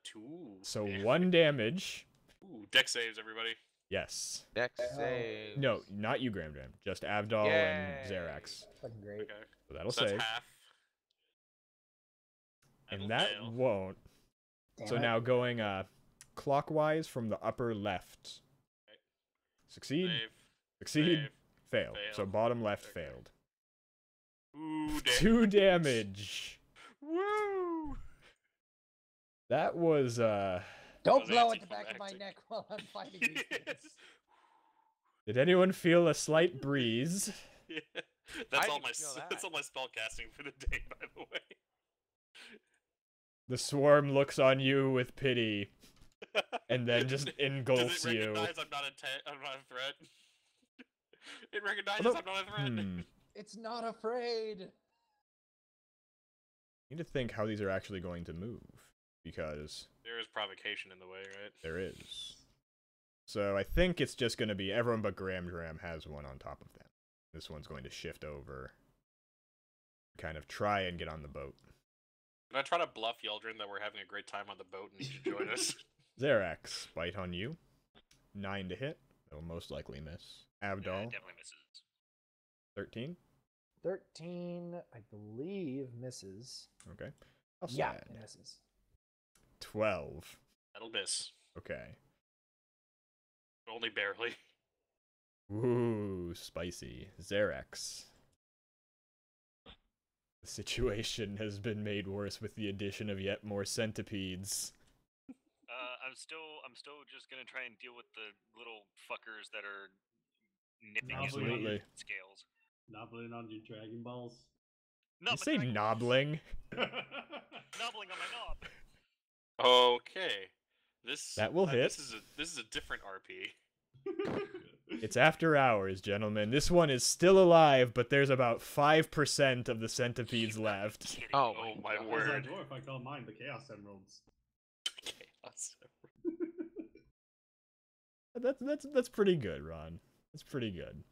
2. So damn. 1 damage. Ooh, deck saves, everybody. Yes. Dex Oh. save. No, not you, Gramdram. Just Avdol and Yay. Xerax. Fucking great. Okay. So that'll So that's save. half. And That'll that fail. won't. Damn So it. now going clockwise from the upper left. Okay. Succeed. Save. Succeed. Save. Fail. Fail. So bottom left Okay. failed. Ooh, damn. 2 damage. Woo! That was Don't was blow at the back of my anticlimactic. neck while I'm fighting these things. Did anyone feel a slight breeze? Yeah. That's I all didn't my feel that's that. all my spell casting for the day, by the way. The swarm looks on you with pity and then just engulfs Does it you. recognize I'm not a threat? It recognizes Although- I'm not a threat. It's not afraid. Need to think how these are actually going to move, because There is provocation in the way, right? there is. So I think it's just going to be everyone but Gramdram has one on top of them. This one's going to shift over, kind of try and get on the boat. Can I try to bluff Yeldrin that we're having a great time on the boat and you should join us? Xerax, bite on you. 9 to hit. That will most likely miss. Yeah, it Avdol, definitely misses. 13. 13, I believe, misses. Okay. Yeah, Halstad, it misses. 12. That'll miss. Okay. Only barely. Ooh, spicy. Xerax. The situation has been made worse with the addition of yet more centipedes. I'm still just gonna try and deal with the little fuckers that are nipping at my Absolutely. scales. Nobbling on your Dragon Balls. No, You say knobbling? Knobbling on my knob. Okay. That will hit. This is a different RP. It's after hours, gentlemen. This one is still alive, but there's about 5% of the centipedes left. Kidding. Oh My As word. I dwarf, I call mine the Chaos Emeralds. Chaos. That's pretty good, Ron. That's pretty good.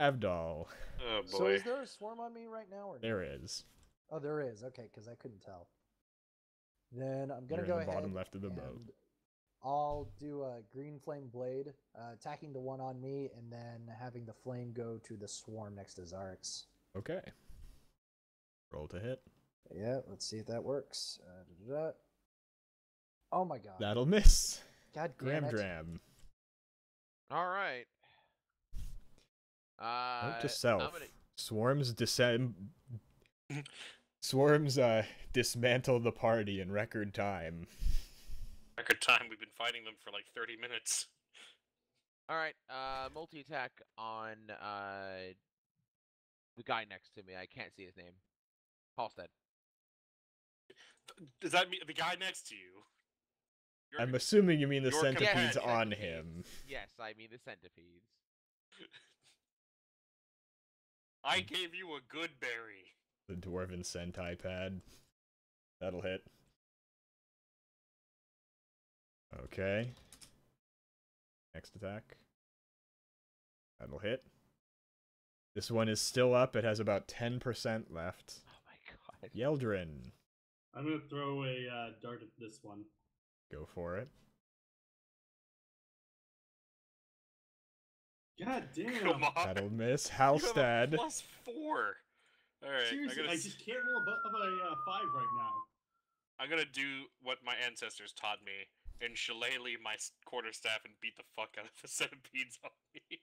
Avdol. Oh So boy. is there a swarm on me right now? Or no? There is. Oh, there is. Okay, because I couldn't tell. Then I'm gonna You're go in the ahead bottom left of the boat. and I'll do a green flame blade, attacking the one on me, and then having the flame go to the swarm next to Zarix. Okay. Roll to hit. Yeah, let's see if that works. Oh my god. That'll miss. God damn Gram it. Dram. All right. Note to I'm self. gonna- Swarms dismantle the party in record time. Record time. We've been fighting them for like 30 minutes. All right. Multi attack on the guy next to me. I can't see his name. Halstead. Does that mean the guy next to you? You're- I'm assuming you mean the Your centipedes companion. on Centipedes. him. Yes, I mean the centipedes. I gave you a good berry. The dwarven centipede. That'll hit. Okay. Next attack. That'll hit. This one is still up. It has about 10% left. Oh my god. Yeldrin. I'm gonna throw a dart at this one. Go for it. God damn! Come on. That'll miss. You have a Halstead. +4. Alright, Seriously, I just can't roll above a 5 right now. I'm gonna do what my ancestors taught me and shillelagh my quarterstaff and beat the fuck out of the centipedes on me.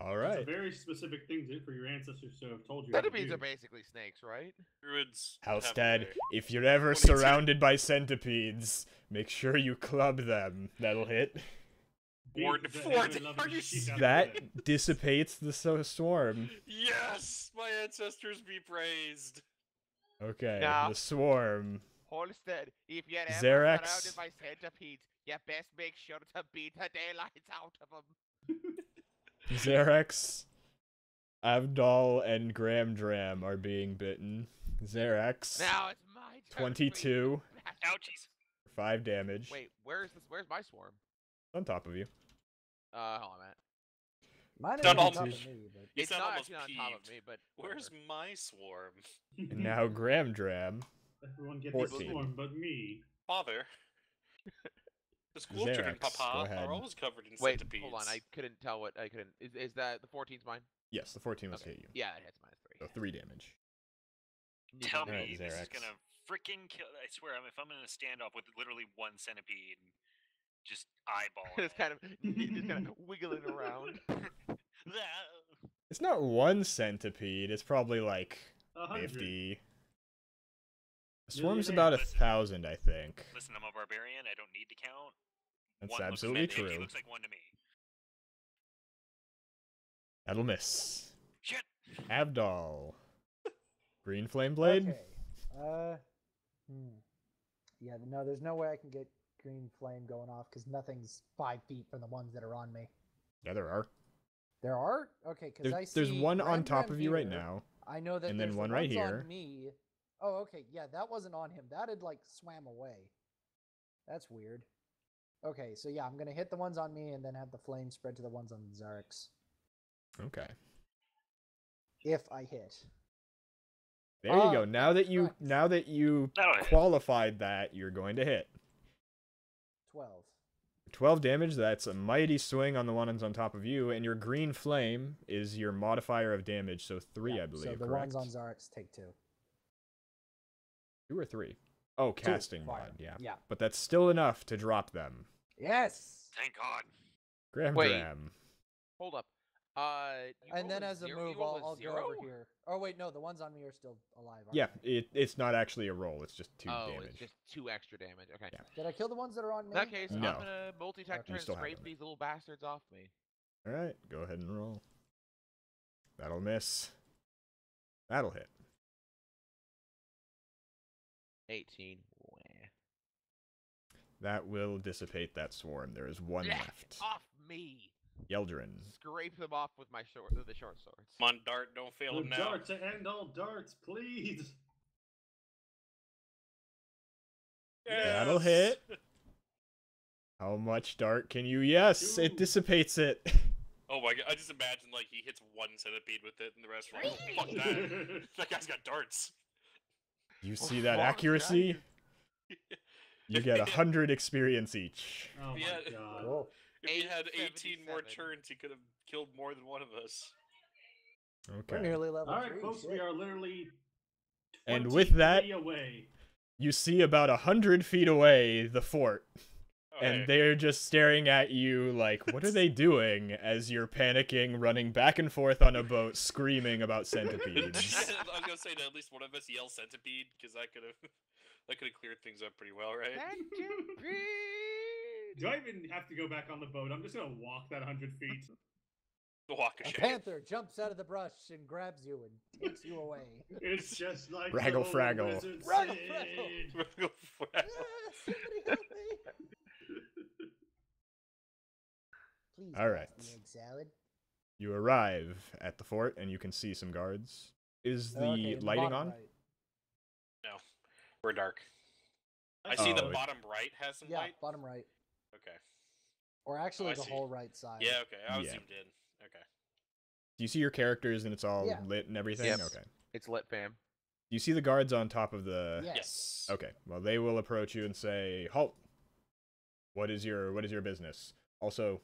All It's right. a very specific thing for your ancestors to have told you. Centipedes to are do. basically snakes, right? Druids have Halstead, their- if you're ever 22. surrounded by centipedes, make sure you club them. That'll hit. Beat Four- the four- ever-loving are you shit out of it. That dissipates the swarm. Yes! My ancestors be praised! Okay, Now- the swarm. Halstead, if you're ever Xerax. surrounded by centipedes, you best make sure to beat the daylights out of them. Xerax, Avdol, and Gram Dram are being bitten. Xerax, Now it's my turn. 22, Ouchies. 5 damage. Wait, where's my swarm? On top of you. Hold on, Matt. Mine is Not on all- top of me, but You It's sound not almost actually on top of peeved. me, but Where's whatever. my swarm? And now Gram Dram. Everyone gets 14. a swarm, but me. Father. The school children, Xerax, Papa, go ahead. are always covered in Wait, centipedes. hold on. I couldn't tell what I couldn't. Is that the 14's mine? Yes, the 14 must Okay. hit you. Yeah, it hits -3. So 3 damage. Tell me Alright, this is Xerax. gonna freaking kill. I swear, if I'm in a standoff with literally one centipede, just eyeball. It's kind of just kind of wiggling around. It's not one centipede, it's probably like 100. 50. The swarm's Millionaire. about 1,000, I think. Listen, I'm a barbarian. I don't need to count. That's One looks absolutely many, He true. looks like one to me. That'll miss. Shit. Avdol. Green Flame Blade? okay. Yeah, no, there's no way I can get green flame going off because nothing's 5 feet from the ones that are on me. Yeah, there are. There are? Okay, because I see. There's one on Ram top Ram of you right here. now. I know that and then there's one the right ones here. on me. Oh, okay. Yeah, that wasn't on him. That had like swam away. That's weird. Okay, so yeah, I'm gonna hit the ones on me and then have the flame spread to the ones on Zarix. Okay. If I hit. There you go. Now that correct. you That'll hit. qualified that, you're going to hit. 12. 12 damage, that's a mighty swing on the ones on top of you, and your green flame is your modifier of damage, so 3, Yeah, I believe, so the correct? ones on Zarix take 2. 2 or 3? Oh, Two, casting fire. mod, yeah. Yeah. But that's still enough to drop them. Yes! Thank God. Gram Wait. Dram. Hold up. You And rolled then as a zero- move, you rolled I'll go zero? over here. Oh, wait, no, the ones on me are still alive. Aren't Yeah, they? it's not actually a roll, it's just 2 Oh, damage. it's just 2 extra damage. Okay. Yeah. Did I kill the ones that are on me? In that case, No. I'm gonna multi-attack Okay. try You and still have scrape them. these little bastards off me. Alright, go ahead and roll. That'll miss. That'll hit. 18. Wah. That will dissipate that swarm. There is one Get left. off me! Yeldrin. Scrape them off with my the short swords. Come on, Dart, don't fail The him now. dart to end all darts, please. That'll hit. How much dart can you? Yes, it Two. dissipates it. Oh my god, I just imagine like he hits one centipede with it and the rest are like, oh, fuck that. That guy's got darts. You see that Fuck, accuracy? guys. You get 100 experience each. Oh my Yeah. god. Cool. If he had 18 more 877. turns, he could have killed more than one of us. We're Okay. nearly level All right, 3. folks, shit. we are literally. And with that- 20 away. You see about 100 feet away the fort. Oh, And hey. they're just staring at you like, what are they doing? As you're panicking, running back and forth on a boat, screaming about centipedes. I was gonna say that at least one of us yell centipede, because that could have cleared things up pretty well, right? Centipede! Do I even have to go back on the boat? I'm just gonna walk that 100 feet. The walk of A shame. panther jumps out of the brush and grabs you and takes you away. It's just like Fraggle the old Fraggle. wizard Fraggle said. Ah, somebody help me! Please. All pass right. the egg salad. You arrive at the fort and you can see some guards. Is the Okay, in the lighting bottom on? right. No, we're dark. I see Oh, the it- bottom right has some Yeah, light. bottom right. Okay. Or actually I the see. whole right side. Yeah. Okay. I was Yeah. zoomed in. Okay. Do you see your characters and it's all Yeah. lit and everything? Yes. Okay. It's lit, fam. Do you see the guards on top of the... Yes. Yes. Okay. Well, they will approach you and say, "Halt! What is your business?" Also,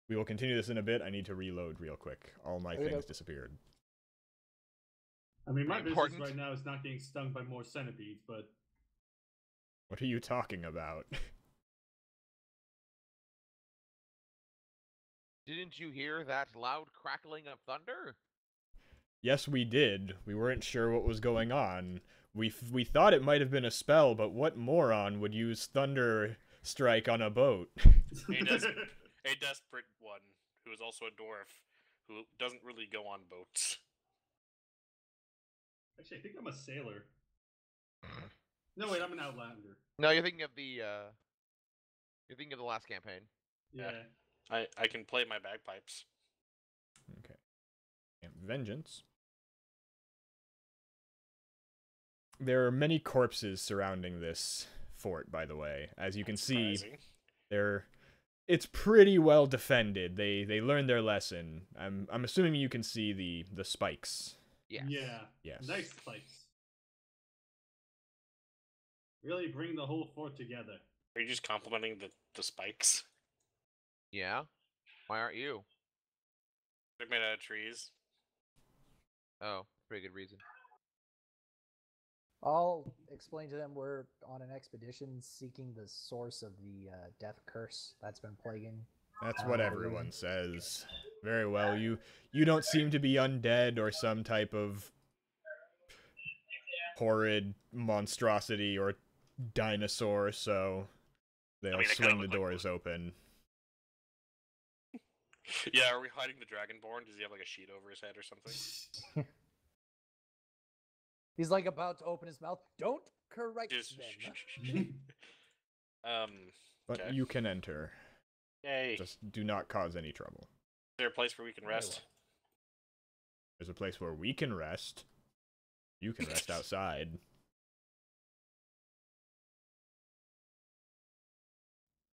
we will continue this in a bit. I need to reload real quick. All my Okay. things disappeared. I mean, my Important. business right now is not getting stung by more centipedes, but What are you talking about? Didn't you hear that loud crackling of thunder? Yes, we did. We weren't sure what was going on. We thought it might have been a spell, but what moron would use thunder strike on a boat? A desperate one who is also a dwarf who doesn't really go on boats. actually, I think I'm a sailor. No, wait, I'm an outlander. No, you're thinking of the last campaign. Yeah. I can play my bagpipes. Okay. And vengeance. There are many corpses surrounding this fort, by the way. As you can see, Surprising. it's pretty well defended. They learned their lesson. I'm assuming you can see the spikes. Yes. Yeah. Yes. Nice spikes. Really bring the whole fort together. Are you just complimenting the spikes? Yeah. Why aren't you? They're made out of trees. Oh, pretty good reason. I'll explain to them we're on an expedition seeking the source of the death curse that's been plaguing. That's what everyone says. Very well. You don't seem to be undead or some type of horrid monstrosity or dinosaur, so they'll I kinda swing the look like doors open. Yeah, are we hiding the Dragonborn? Does he have like a sheet over his head or something? He's like about to open his mouth. Don't correct Just them. But Okay. you can enter. Yay. Just do not cause any trouble. Is there a place where we can Very rest? There's a place where we can rest. You can rest outside.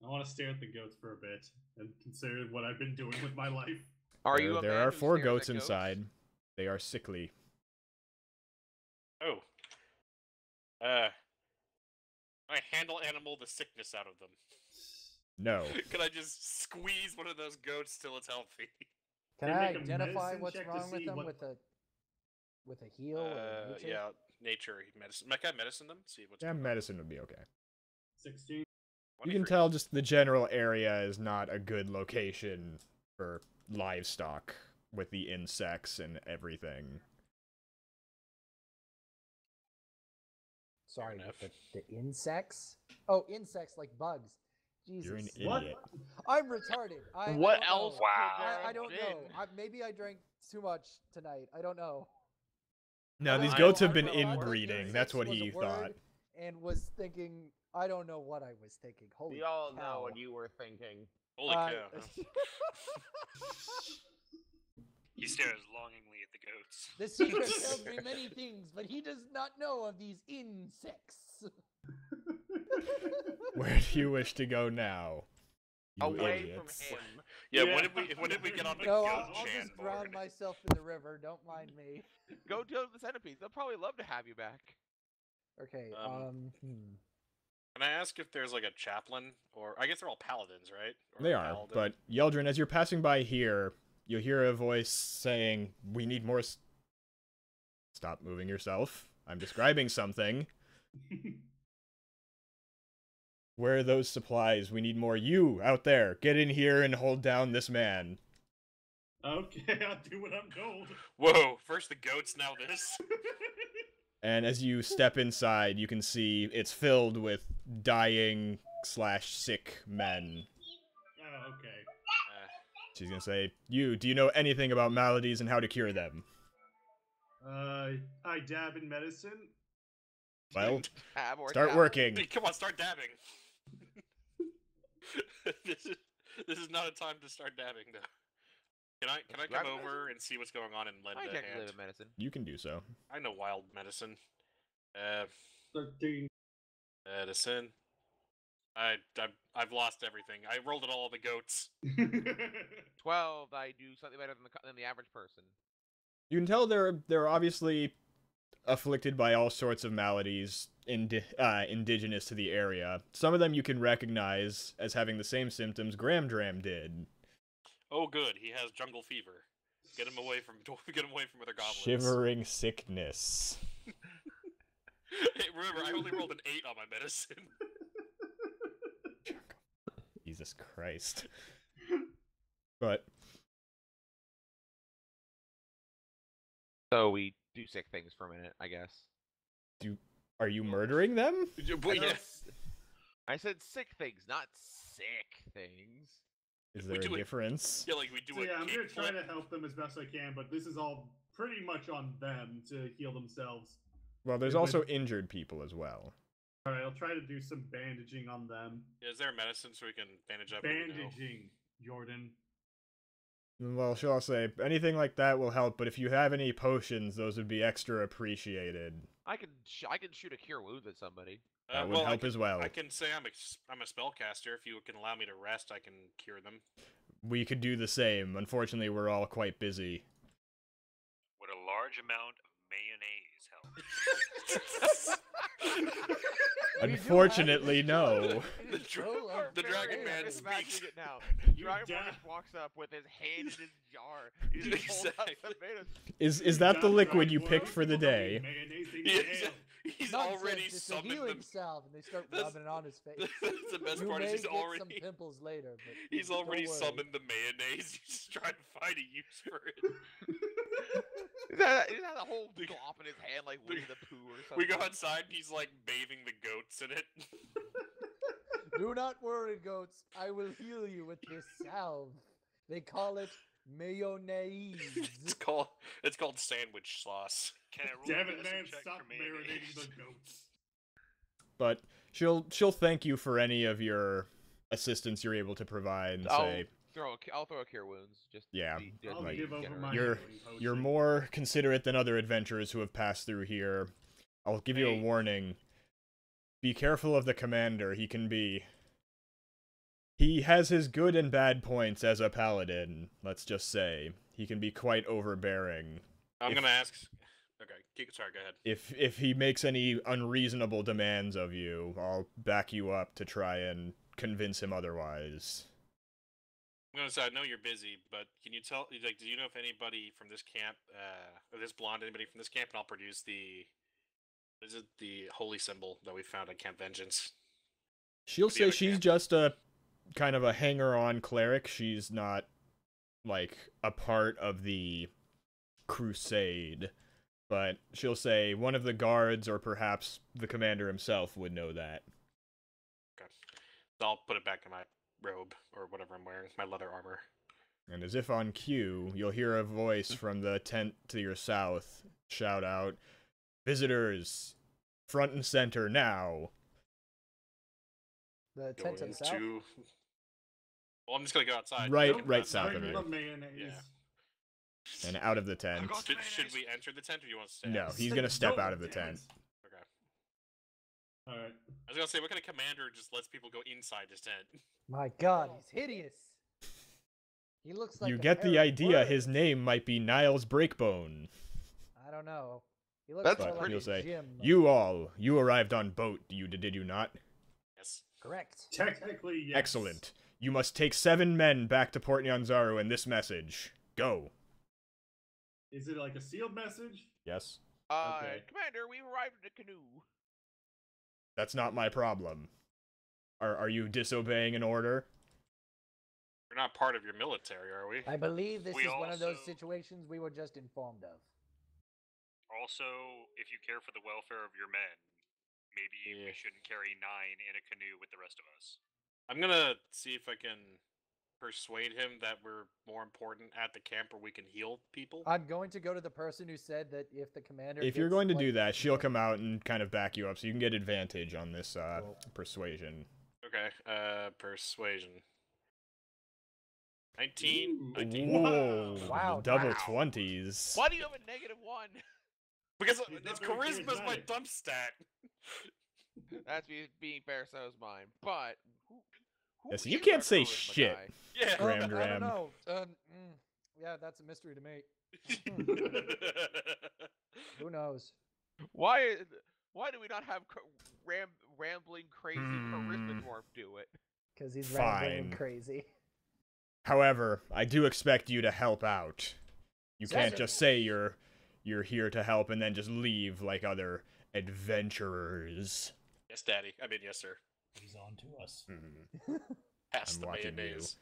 I want to stare at the goats for a bit and consider what I've been doing with my life. Are you? There are 4 goats inside. They are sickly. Oh. I handle animal the sickness out of them. No. Can I just squeeze one of those goats till it's healthy? Can They I make a identify medicine what's check to wrong with see them what- with a heal or nature? Yeah, nature, medicine. Can I medicine them? See what's Yeah, going on. medicine would be okay. 16. You can tell just the general area is not a good location for livestock with the insects and everything. Sorry, enough. with the insects? Oh, insects like bugs. Jesus. You're an What? idiot. I'm retarded. I What don't else? know. Wow. I don't know. been? Maybe I drank too much tonight. I don't know. No, I these don't goats know. have been I thought inbreeding. That's what insects he was a thought. word, and was thinking, I don't know what I was thinking. Holy We all cow. know what you were thinking. Holy Uh, cow. Huh? He stares longingly at the goats. The secret tells me many things, but he does not know of these insects. Where do you wish to go now? You Away idiots. from him. Yeah, Yeah. when did we get on the No, goat I'll Chan just drown board? myself in the river. Don't mind me. Go deal with the centipedes. They'll probably love to have you back. Okay. Can I ask if there's like a chaplain, or I guess they're all paladins, right? Or They a are, paladin? but Yeldrin, as you're passing by here, you'll hear a voice saying, "We need more." Stop moving yourself. I'm describing something. Where are those supplies? We need more. You out there, get in here and hold down this man. Okay, I'll do what I'm told. Whoa! First the goats, now this. And as you step inside, you can see it's filled with dying / sick men. Oh, okay. She's gonna say, do you know anything about maladies and how to cure them? I dab in medicine. Well, Tab or start tab. working. Hey, come on, start dabbing. this is not a time to start dabbing, though. Can I Let's come grab over and see what's going on and lend I a technically hand? live in medicine. You can do so. I know wild medicine. 13. Medicine. I've lost everything. I rolled at all the goats. 12. I do slightly better than the average person. You can tell they're obviously afflicted by all sorts of maladies indigenous to the area. Some of them you can recognize as having the same symptoms Gramdram did. Oh, good. He has jungle fever. Get him away from other goblins. Shivering sickness. Hey, remember, I only rolled an 8 on my medicine. Jesus Christ. But So we do sick things for a minute, I guess. are you murdering them? But yeah, I said sick things, not sick things. Is We there a do it- difference? yeah, like we do So a yeah, I'm gonna kick try flip. to help them as best I can, but this is all pretty much on them to heal themselves. Well, there's Yeah, also but- injured people as well. Alright, I'll try to do some bandaging on them. Is there medicine so we can bandage up? what we know? Bandaging, Jordan. Well, shall I say, anything like that will help, but if you have any potions, those would be extra appreciated. I can shoot a cure wounds at somebody. That would Well, help as well. I can say I'm a spellcaster. If you can allow me to rest, I can cure them. We could do the same. Unfortunately, we're all quite busy. Would a large amount of mayonnaise help? Unfortunately, no. The Dragon Man speaks. It now. You Dragon da- Man just walks up with his hand in his jar. He just pulls out Exactly. tomatoes. Is that the Damn liquid right, you boy. picked for the People don't day? eat mayonnaise, they Yeah, eat ale. he's Nonsense, already it's a summoned healing them. salve, and they start That's- rubbing it on his face. That's the best You part may is he's get already some pimples later, but he's don't already worry. summoned the mayonnaise. He's just trying to find a use for it. He has a whole glop in his hand like Winnie the Pooh or something. We go outside and he's like bathing the goats in it. Do not worry, goats. I will heal you with this salve. They call it mayonnaise. It's called sandwich sauce. Can I roll Damn a it, medicine man! check Stop for marinating mayonnaise? the goats. But she'll thank you for any of your assistance you're able to provide and say I'll throw a cure wounds. Just Yeah, I'll like, give over generous. my You're- healing potion. you're more considerate than other adventurers who have passed through here. I'll give you a Hey. warning. Be careful of the commander. He has his good and bad points as a paladin, let's just say. He can be quite overbearing. I'm If- gonna ask. Okay, sorry. Go ahead. If he makes any unreasonable demands of you, I'll back you up to try and convince him otherwise. I'm gonna say I know you're busy, but can you tell? Like, do you know if anybody from this camp, or this blonde, anybody from this camp, and I'll produce the. Is it the holy symbol that we found at Camp Vengeance? She'll The say other she's camp. just a kind of a hanger-on cleric. She's not like a part of the crusade. But she'll say one of the guards or perhaps the commander himself would know that. Okay, so I'll put it back in my robe or whatever I'm wearing, my leather armor. And as if on cue, you'll hear a voice from the tent to your south shout out, "Visitors, front and center now. The Go tent to the south. into. Well, I'm just gonna go outside. Right- Nope, right not south very of Bring you. good. the mayonnaise. Yeah. And out of the tent. got- Should we enter the tent or do you want to stay? No, out? he's gonna step out of the Damn it. tent. Okay. All right. I was gonna say, what kind of commander just lets people go inside his tent? My God, he's hideous. He looks like You a get the hairy idea. bird. His name might be Niles Breakbone. I don't know. He looks That's more But like he'll a say, Jim. you arrived on boat, did you not? Yes. Correct. Technically, yes. Excellent. You must take 7 men back to Port Nyanzaru in this message. Go. Is it like a sealed message? Yes? Okay. Commander, we arrived in a canoe. That's not my problem. Are you disobeying an order? We're not part of your military, are we? I believe this We is one of those also- situations we were just informed of. Also, if you care for the welfare of your men, maybe Yeah. we shouldn't carry 9 in a canoe with the rest of us. I'm gonna see if I can persuade him that we're more important at the camp where we can heal people. I'm going to go to the person who said that if the commander. If you're gets, going to like, do that, she'll come out and kind of back you up, so you can get advantage on this Cool. persuasion. Okay, persuasion. 19. Ooh. 19. Whoa! Wow, Double wow. 20s. Why do you have a -1? Because He's it's not very charisma's my charismatic. dump stat. That's being fair, so is mine. But who Yeah, so you is can't our say charisma shit. guy? Yeah. Gram I dram. don't know. Yeah, that's a mystery to me. Who knows? Why do we not have rambling crazy charisma Hmm. dwarf do it? Because he's rambling and Fine. crazy. However, I do expect you to help out. You can't Certainly. just say you're here to help and then just leave like other adventurers. Yes, Daddy. I mean, yes, sir. He's on to us. Pass I'm the watching you. mayonnaise.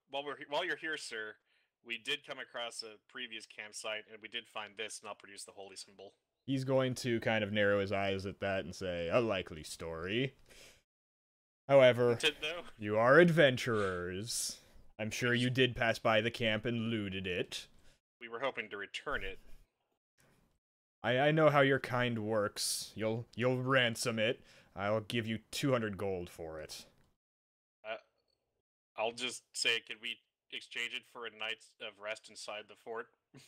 While you're here, sir, we did come across a previous campsite, and we did find this, and I'll produce the holy symbol. He's going to kind of narrow his eyes at that and say, a likely story. However, Nintendo? you are adventurers. I'm sure you did pass by the camp and looted it. We were hoping to return it. I know how your kind works. You'll ransom it. I'll give you 200 gold for it. I'll just say, can we exchange it for a night of rest inside the fort?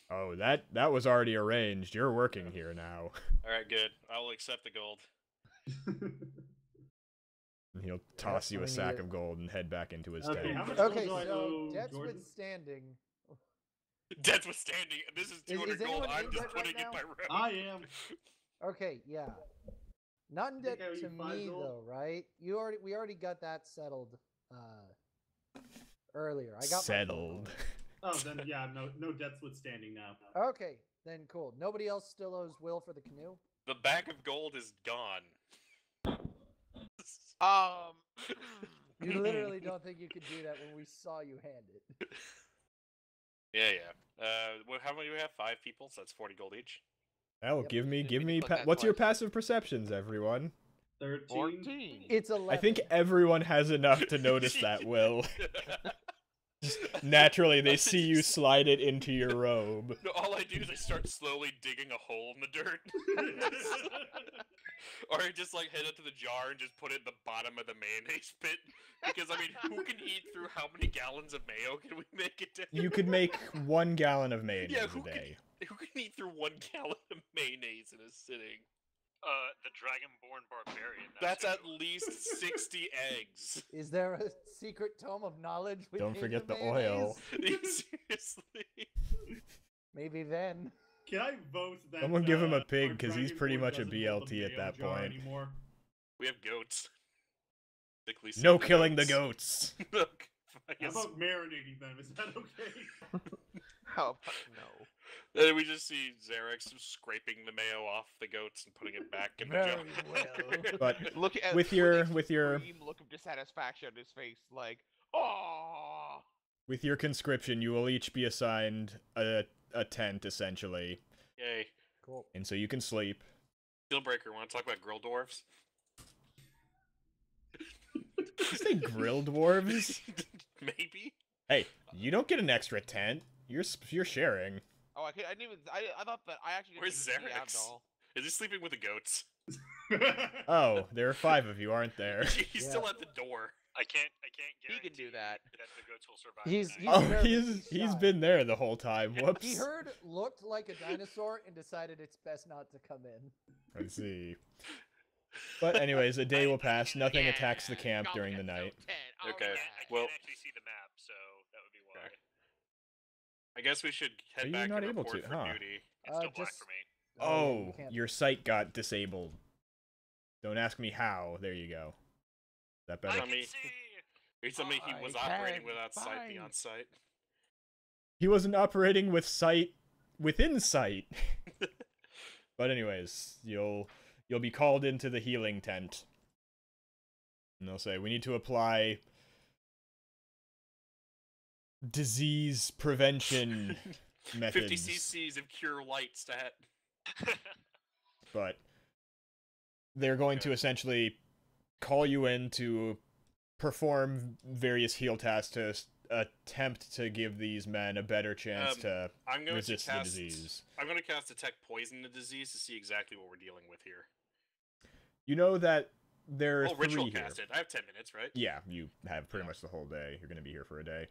Oh, that was already arranged. You're working here now. Alright, good. I'll accept the gold. And he'll toss you I a mean, sack you- of gold and head back into his Okay, tent. how much Okay, gold do I so owe debts Jordan? withstanding. Death withstanding. This is 200 gold. anyone I'm in just debt right putting it now? by road. I am. Okay, yeah. Not in I think debt I owe you to 5 me gold. though, right? We already got that settled earlier. I got my gold. Settled. Oh, then yeah, no debts withstanding now. Okay, then cool. Nobody else still owes Will for the canoe? The bag of gold is gone. You literally don't think you could do that when we saw you hand it. Yeah. How many do we have? 5 people, so that's 40 gold each. Oh, Yep. give me Didn't look that what's your twice. passive perceptions, everyone? 13. 14. It's 11. I think everyone has enough to notice that, Will. Naturally, they see you slide it into your robe. No, all I do is I start slowly digging a hole in the dirt. Or I just like head up to the jar and just put it in the bottom of the mayonnaise pit. Because I mean, who can eat through how many gallons of mayo can we make it to? You could make 1 gallon of mayonnaise Yeah, a who day. Who can eat through 1 gallon of mayonnaise in a sitting? The Dragonborn Barbarian. That's at who. least 60 eggs. Is there a secret tome of knowledge? Don't within forget the mayonnaise? oil. Seriously. Maybe then. Can I vote that? Someone give him a our pig, 'cause he's pretty Dragonborn much a doesn't hold the BLT at mayo that jar point. Anymore? We have goats. Sickly No sickly killing the goats. Look, I How guess- about marinating them? Is that okay? How about no? Then we just see Xerix scraping the mayo off the goats and putting it back in the jar. Very well. But Look at with your look of dissatisfaction on his face, like, oh. with your conscription, you will each be assigned a tent essentially, Yay. Cool. and so you can sleep. Dealbreaker, want to talk about grill dwarves? Did you say grill dwarves? Maybe? Hey, you don't get an extra tent. You're sharing. Oh, I didn't even. I thought that I actually. Where's didn't see Xerix? Abdal. Is he sleeping with the goats? Oh, there are 5 of you, aren't there? He's Yeah. still at the door. I can't He guarantee can do that. the goats will survive. He's- the he's night. Oh, nervous, he's shy. been there the whole time. Whoops. He heard looked like a dinosaur and decided it's best not to come in. Let's see. But anyways, a day will pass. Nothing Yeah, attacks the camp during the episode night. 10. Okay, I alright. can't well- actually see the map, so that would be why. Okay. I guess we should head Are you back not and able report to, for huh? duty. It's still black just- for me. yeah, Oh, you can't- your sight got disabled. Don't ask me how. There you go. Is that I better? Tell can me- see. Are you telling me he was I operating can without sight find- beyond sight? He wasn't operating with sight within sight. But anyways, you'll be called into the healing tent. And they'll say, we need to apply disease prevention 50 methods. cc's of cure light stat. But they're going to essentially call you in to perform various heal tasks to attempt to give these men a better chance to I'm going resist to the cast. disease. I'm going to cast detect poison the disease to see exactly what we're dealing with here. You know that there are Oh, 3 ritual here. cast it. I have 10 minutes, right? Yeah, you have pretty Yeah. much the whole day. You're going to be here for a day.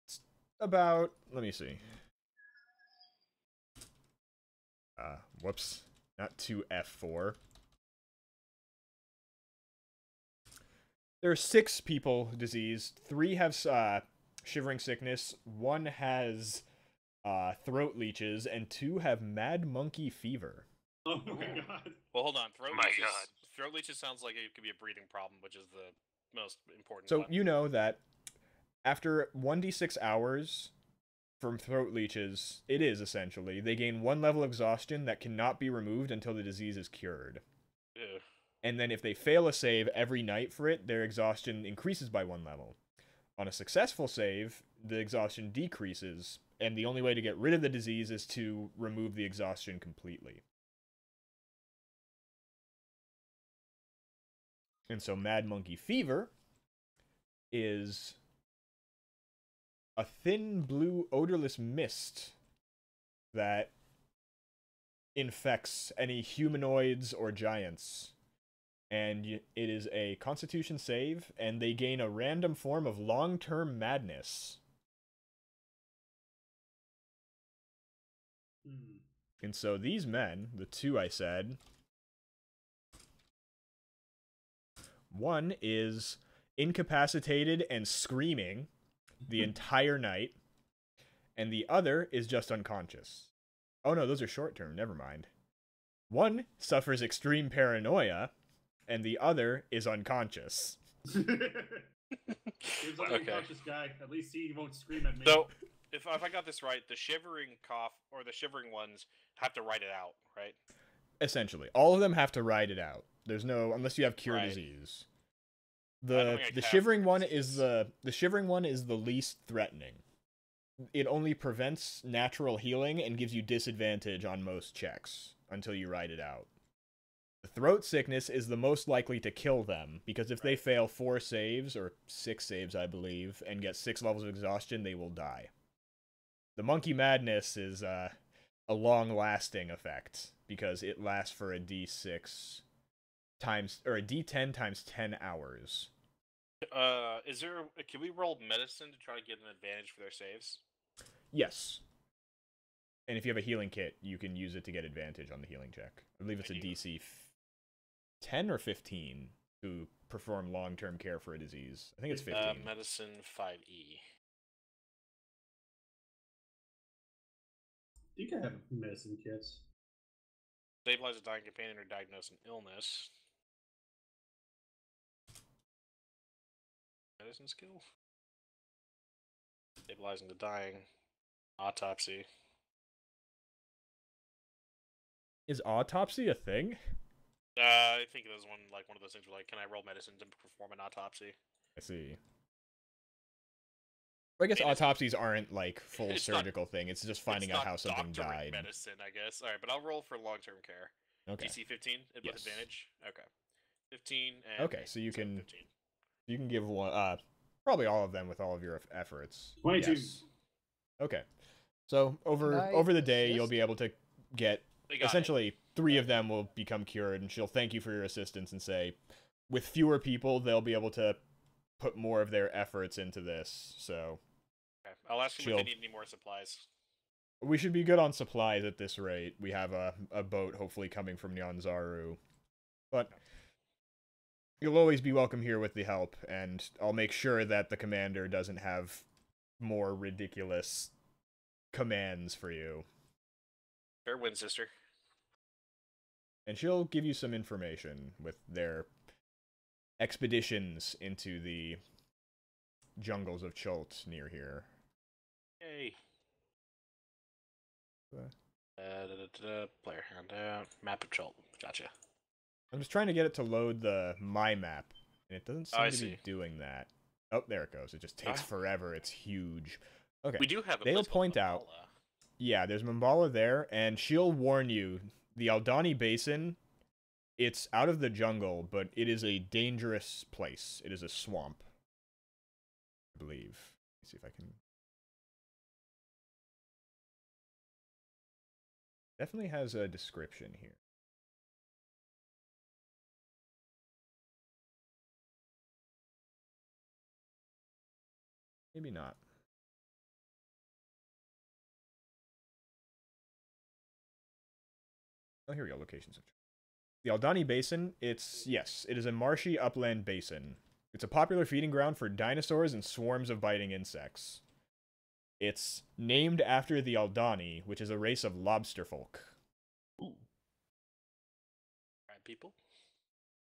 It's about, let me see. Whoops. Not 2F4. There are 6 people diseased. 3 have shivering sickness. 1 has throat leeches, and 2 have mad monkey fever. Oh my god. Well, hold on. Throat My leeches. God. Throat leeches sounds like it could be a breathing problem, which is the most important So one. you know that after 1d6 hours from throat leeches, it is essentially, they gain 1 level of exhaustion that cannot be removed until the disease is cured. Ugh. And then if they fail a save every night for it, their exhaustion increases by 1 level. On a successful save, the exhaustion decreases, and the only way to get rid of the disease is to remove the exhaustion completely. And so Mad Monkey Fever is a thin blue odorless mist that infects any humanoids or giants. And it is a constitution save, and they gain a random form of long-term madness. Hmm. And so these men, the 2 I said, one is incapacitated and screaming the entire night, and the other is just unconscious. Oh no, those are short-term, never mind. One suffers extreme paranoia, and the other is unconscious. Here's an Okay. unconscious guy. At least he won't scream at me. So, if I got this right, the shivering cough or the shivering ones have to write it out, right? Essentially, all of them have to ride it out. There's no, unless you have cure Right. disease. I don't The think I the have shivering cure one disease. is the shivering one is the least threatening. It only prevents natural healing and gives you disadvantage on most checks until you ride it out. The throat sickness is the most likely to kill them, because if they fail 4 saves, or 6 saves I believe, and get 6 levels of exhaustion, they will die. The monkey madness is a long-lasting effect, because it lasts for a d6 times, or a d10 times 10 hours. Is there? Can we roll medicine to try to get an advantage for their saves? Yes. And if you have a healing kit, you can use it to get advantage on the healing check. I believe it's a I do. DC 10 or 15 to perform long-term care for a disease. I think it's 15. Medicine E. 5e. You can have medicine kits. Stabilize a dying companion or diagnose an illness. Medicine skill. Stabilizing the dying. Autopsy. Is autopsy a thing? I think it was one of those things where can I roll medicine to perform an autopsy? I see. Or I guess mean, it's- autopsies aren't like full it's not- surgical thing. It's just finding It's out not how something doctoring died. medicine, I guess. All right, but I'll roll for long-term care. Okay. DC 15 with Yes. advantage. Okay. 15 and Okay, so you can 15. you can give one probably all of them with all of your efforts. 22. Yes. Okay. So over Can I over the day you'll assist? be able to get They got it. essentially 3 of them will become cured, and she'll thank you for your assistance and say, with fewer people, they'll be able to put more of their efforts into this, so... Okay. I'll ask them if they need any more supplies. We should be good on supplies at this rate. We have a boat hopefully coming from Nyanzaru. But you'll always be welcome here with the help, and I'll make sure that the commander doesn't have more ridiculous commands for you. Fair win, sister. And she'll give you some information with their expeditions into the jungles of Chult near here. Yay. Player handout. Map of Chult. Gotcha. I'm just trying to get it to load the my map, and it doesn't seem to see. be doing that. Oh, there it goes. It just takes forever. It's huge. Okay. We do have a They'll place called point out. Mambala. Yeah, there's Mambala there, and she'll warn you. The Aldani Basin, it's out of the jungle, but it is a dangerous place. It is a swamp, I believe. Let's see if I can... Definitely has a description here. Maybe not. Oh, here we go. Locations. The Aldani Basin, it is a marshy upland basin. It's a popular feeding ground for dinosaurs and swarms of biting insects. It's named after the Aldani, which is a race of lobster folk. Ooh. Right, people.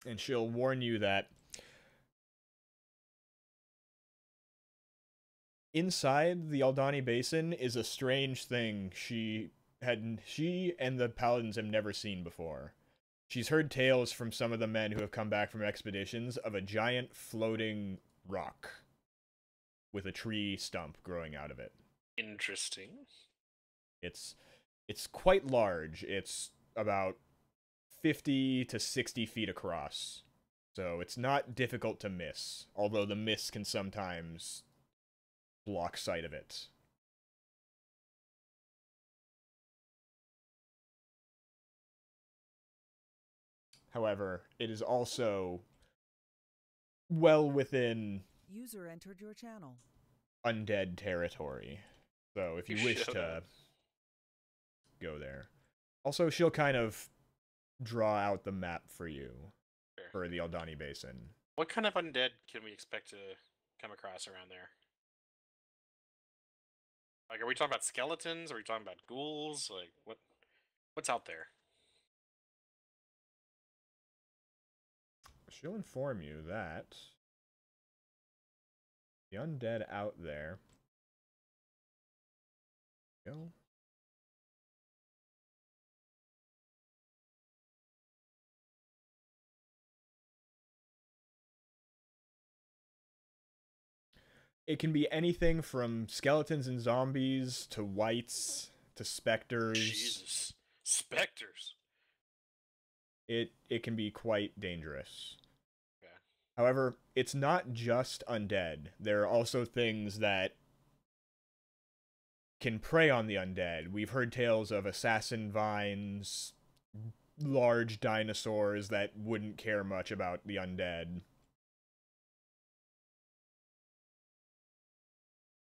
And she'll warn you that inside the Aldani Basin is a strange thing she and the paladins have never seen before. She's heard tales from some of the men who have come back from expeditions of a giant floating rock with a tree stump growing out of it. Interesting. It's quite large. It's about 50 to 60 feet across. So it's not difficult to miss, although the mist can sometimes block sight of it. However, it is also well within User entered your channel. Undead territory. So if you wish to go there. Also, she'll kind of draw out the map for you for the Aldani Basin. What kind of undead can we expect to come across around there? Like, are we talking about skeletons? Are we talking about ghouls? Like, what's out there? She'll inform you that the undead out there go. It can be anything from skeletons and zombies to wights to specters. Jesus. Specters. It can be quite dangerous. Okay. However, it's not just undead. There are also things that can prey on the undead. We've heard tales of assassin vines, large dinosaurs that wouldn't care much about the undead.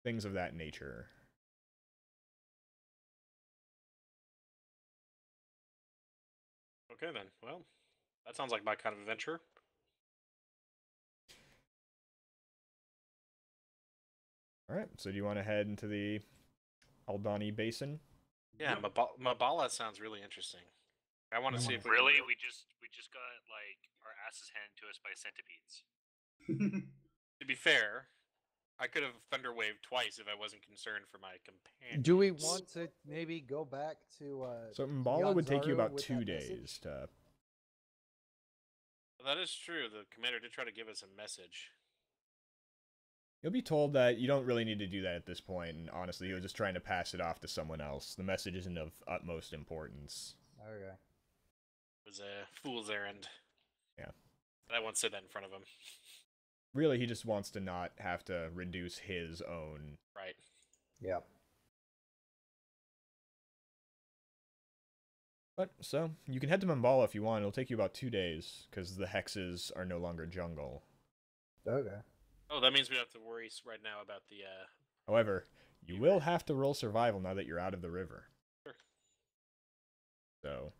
Things of that nature. Okay then. Well, that sounds like my kind of adventure. Alright, so do you want to head into the Aldani Basin? Yeah, Mambala sounds really interesting. I want to see if Really, we just got like our asses handed to us by centipedes. To be fair, I could have Thunderwaved twice if I wasn't concerned for my companions. Do we want to maybe go back to So Mbala would take you Nyanzaru about with 2 that days message? to... That is true. The commander did try to give us a message. You'll be told that you don't really need to do that at this point, and honestly, he was just trying to pass it off to someone else. The message isn't of utmost importance. Okay. It was a fool's errand. Yeah. I won't say that in front of him. Really, he just wants to not have to reduce his own... Right. Yeah. But, so, you can head to Mambala if you want. It'll take you about 2 days, because the hexes are no longer jungle. Okay. Oh, that means we don't have to worry right now about the. However, you will have to roll survival now that you're out of the river. Sure. So,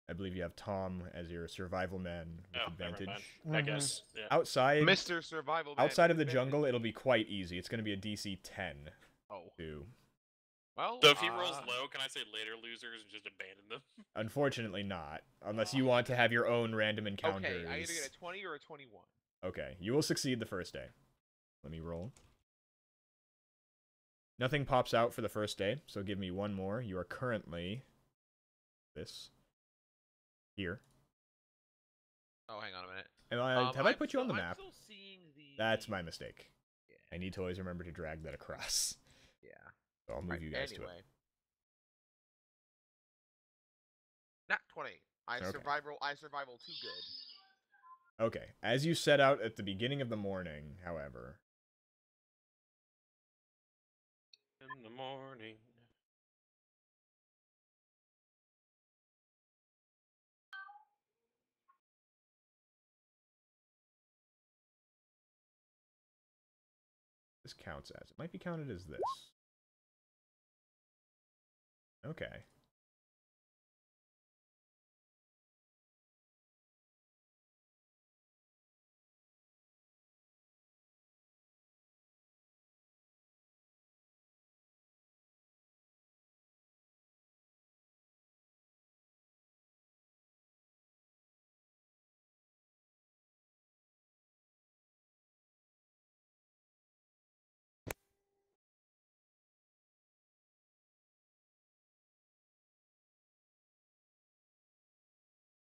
I believe you have Tom as your survival man with advantage. Never mind. I guess. Yeah. Outside, Mr. Survival Man outside with of the advantage. jungle, it'll be quite easy. It's going to be a DC 10. Oh. To... Well. So if he rolls low, can I say later losers and just abandon them? Unfortunately, not. Unless you want to have your own random encounters. Okay, I either get a 20 or a 21. Okay, you will succeed the first day. Let me roll. Nothing pops out for the first day, so give me one more. You are currently... this. Here. Oh, hang on a minute. Have I put you on the map? I'm still seeing the... That's my mistake. Yeah. I need to always remember to drag that across. Yeah. So I'll move you guys to it. Not 20. Okay. I survival too good. Okay, as you set out at the beginning of the morning, however... In the morning. This counts as. It might be counted as this. Okay.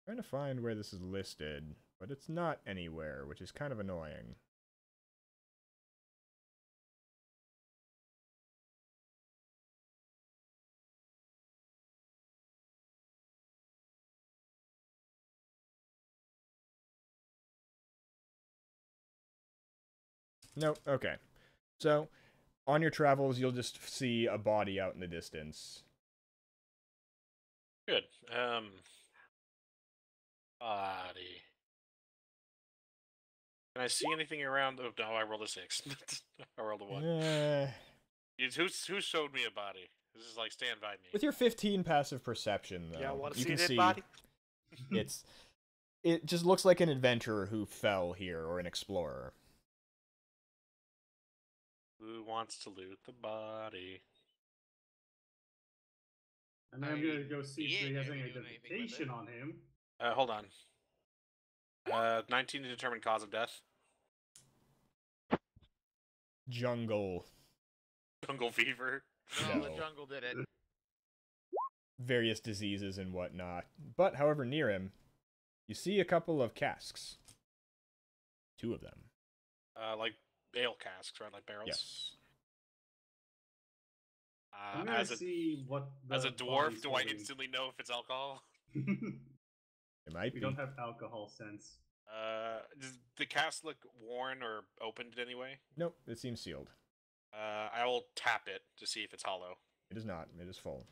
Trying to find where this is listed, but it's not anywhere, which is kind of annoying. Nope, okay. So, on your travels, you'll just see a body out in the distance. Good. Body. Can I see anything around? Oh no, I rolled a 6. I rolled a 1. Who showed me a body? This is like Stand By Me. With your 15 passive perception, though, Yeah, I want to you see a can dead see body. it just looks like an adventurer who fell here, or an explorer. Who wants to loot the body? And then I'm gonna go see if he has any identification on him. Hold on. 19 to determine cause of death. Jungle. Jungle fever. No, No. the jungle did it. Various diseases and whatnot. But, however, near him, you see a couple of casks. 2 of them. Like ale casks, right? Like barrels. Yes. I'm gonna see what. As a dwarf, body's do I holding. instantly know if it's alcohol? It might We be. don't have alcohol sense. Does the cask look worn or opened in any way? Nope, it seems sealed. I will tap it to see if it's hollow. It is not. It is full.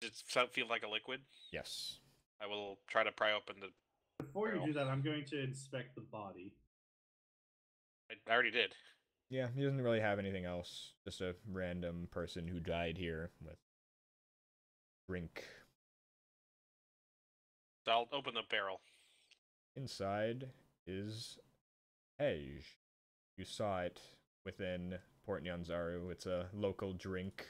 Does it feel like a liquid? Yes. I will try to pry open the... Before Barrel. you do that, I'm going to inspect the body. I already did. Yeah, he doesn't really have anything else. Just a random person who died here with drink. So I'll open the barrel. Inside is Hej. You saw it within Port Nyanzaru. It's a local drink.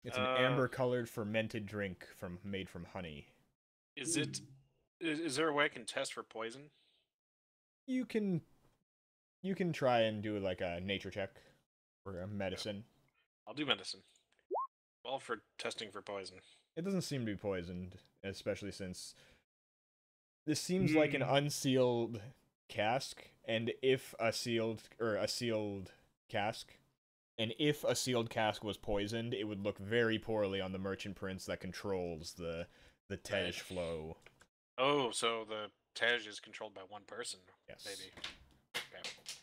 It's an amber-colored fermented drink made from honey. Is it... Is there a way I can test for poison? You can try and do like a nature check or a medicine. I'll do medicine. Well, for testing for poison. It doesn't seem to be poisoned, especially since this seems like an unsealed cask, and if a sealed cask, and if a sealed cask was poisoned, it would look very poorly on the merchant prince that controls the Tej flow. Oh, so the Tej is controlled by one person. Yes. Maybe. Okay. Is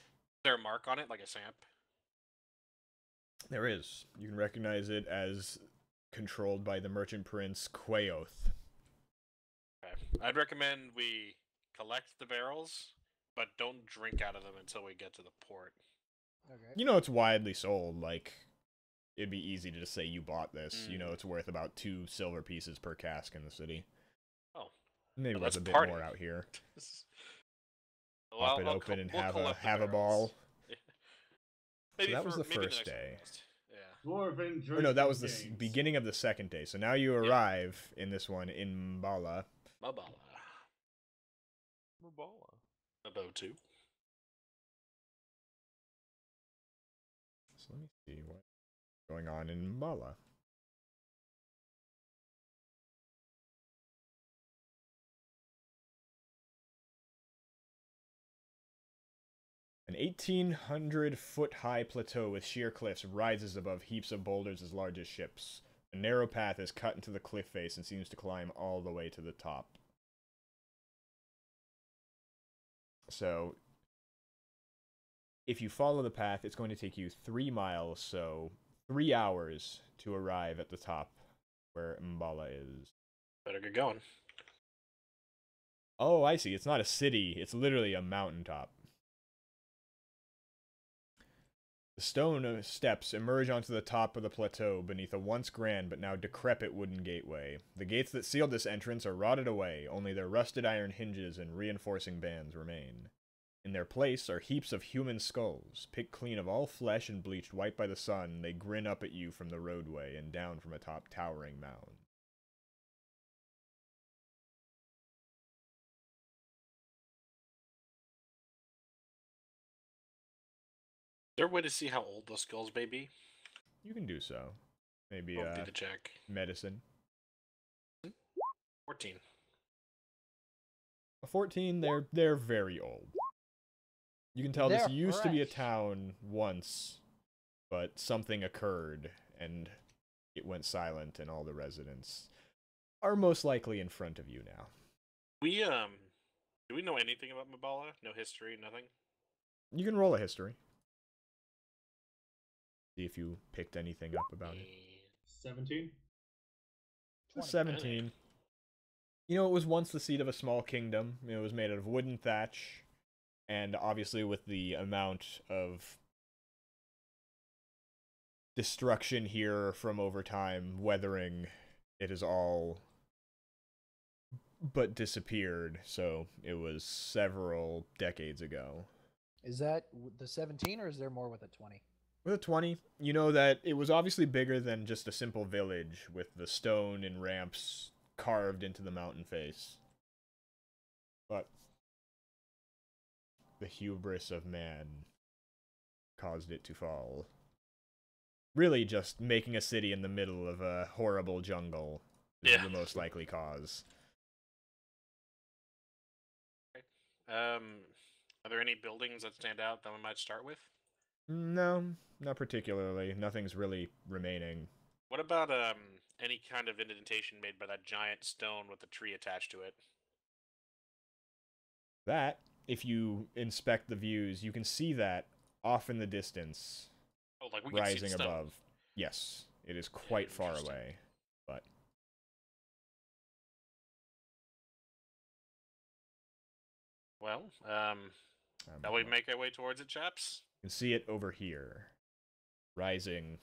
there a mark on it, like a stamp? There is. You can recognize it as controlled by the merchant prince Quaoth. Okay. I'd recommend we collect the barrels, but don't drink out of them until we get to the port. Okay. You know, it's widely sold. Like, it'd be easy to just say you bought this. You know, it's worth about 2 silver pieces per cask in the city. Oh. Maybe Well, worth let's a bit party. more out here. Well, Pop it open and we'll have collect the a barrels. ball. Maybe So that was the maybe first next day. podcast. Yeah. Dwarven Or no, that was the drinking games. beginning of the second day. So now you arrive in this one in Mbala. Mabala. Mabala. About 2. So let me see what's going on in Mbala. An 1,800-foot-high plateau with sheer cliffs rises above heaps of boulders as large as ships. A narrow path is cut into the cliff face and seems to climb all the way to the top. So, if you follow the path, it's going to take you 3 miles, so 3 hours to arrive at the top where Mbala is. Better get going. Oh, I see. It's not a city. It's literally a mountaintop. The stone steps emerge onto the top of the plateau beneath a once grand but now decrepit wooden gateway. The gates that sealed this entrance are rotted away, only their rusted iron hinges and reinforcing bands remain. In their place are heaps of human skulls, picked clean of all flesh and bleached white by the sun. They grin up at you from the roadway and down from atop towering mounds. Is there a way to see how old those skulls may be? You can do so. Maybe We'll do the check. medicine. 14. A 14, they're very old. You can tell this They're used to be a fresh. town once, but something occurred and it went silent, and all the residents are most likely in front of you now. Do we know anything about Mabala? No history, nothing? You can roll a history. See if you picked anything up about it. 17. 17. You know, it was once the seat of a small kingdom. It was made out of wooden thatch, and obviously with the amount of destruction here from over time, weathering, it is all but disappeared, so it was several decades ago. Is that the 17 or is there more with a 20? With a 20, you know that it was obviously bigger than just a simple village with the stone and ramps carved into the mountain face. But the hubris of man caused it to fall. Really just making a city in the middle of a horrible jungle is Yeah. the most likely cause. Are there any buildings that stand out that we might start with? No, not particularly. Nothing's really remaining. What about any kind of indentation made by that giant stone with a tree attached to it? That, if you inspect the views, you can see that off in the distance, Oh, like we can see the rising stone. above. Yes, it is quite far Interesting. away, but Well, shall we make our way towards it, chaps? You can see it over here, rising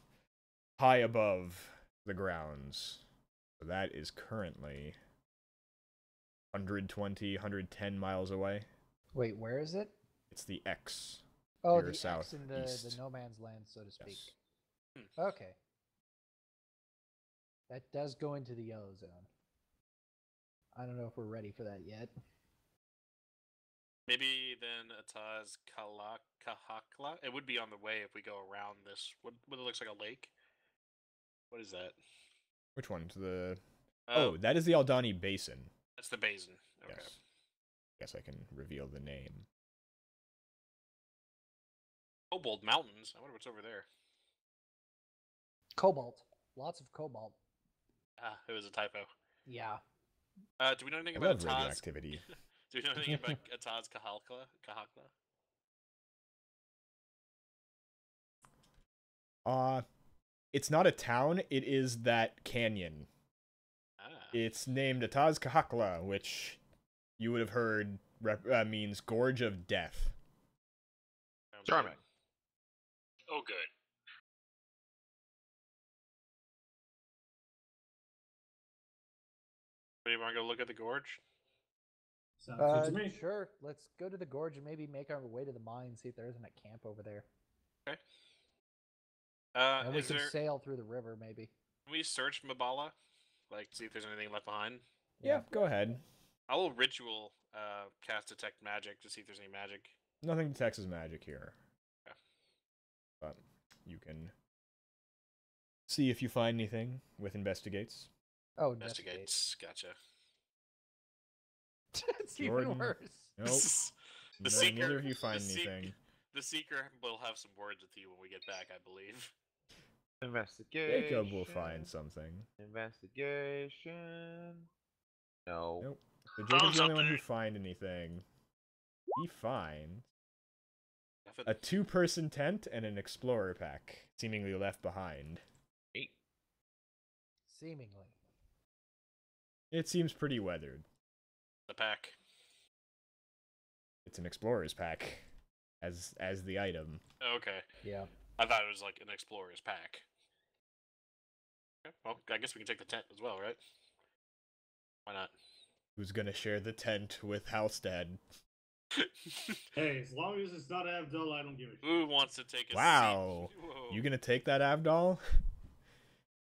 high above the grounds. So that is currently 120, 110 miles away. Wait, where is it? It's the X. Oh, Here, the south, X in the east. no man's land, so to speak. Yes. Okay. That does go into the yellow zone. I don't know if we're ready for that yet. Maybe then Ataz Kahakla. It would be on the way if we go around this. What looks like a lake? What is that? Which one? To the... Oh, that is the Aldani Basin. That's the basin. Okay. Yes. Guess I can reveal the name. Cobalt Mountains. I wonder what's over there. Cobalt. Lots of cobalt. Ah, it was a typo. Yeah. Do we know anything I about love Ataz? radioactivity. Do we know anything about Ataz Kahakla? it's not a town, it is that canyon. Ah. It's named Atazcahakla, which you would have heard means Gorge of Death. Charming. Oh, good. Do you want to go look at the gorge? Sounds good to me. Sure. Let's go to the gorge and maybe make our way to the mine, see if there isn't a camp over there. Okay. And we Is can there? sail through the river, maybe. Can we search Mabala? Like, see if there's anything left behind? Yeah, go ahead. I will ritual cast detect magic to see if there's any magic. Nothing detects as magic here. Yeah. But you can see if you find anything with investigates. Oh, Investigates. Gotcha. It's Jordan. even worse. Nope. The No, seeker. neither of you find the anything. The seeker will have some words with you when we get back, I believe. Investigation. Jacob will find something. Investigation. No. Nope. So Jacob's the only one who something. find anything. He finds Nothing. a 2-person tent and an explorer pack, seemingly left behind. Seemingly. It seems pretty weathered. The pack. It's an explorer's pack as the item. Oh, okay. Yeah. I thought it was like an explorer's pack. Okay, well, I guess we can take the tent as well, right? Why not? Who's gonna share the tent with Halstead? Hey, as long as it's not Abdul, I don't give a shit. Who wants to take a Wow. seat? Whoa. You gonna take that Avdol?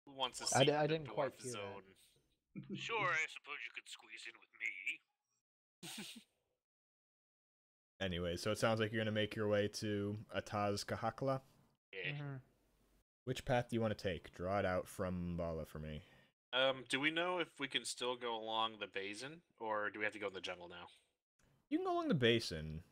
Who wants to I seat d- I in the didn't quite dwarf hear that. zone? Sure, I suppose you could squeeze in with me. Anyway, so it sounds like you're gonna make your way to Atazcahakla. Yeah. Which path do you want to take? Draw it out from Bala for me. Do we know if we can still go along the basin, or do we have to go in the jungle now? You can go along the basin.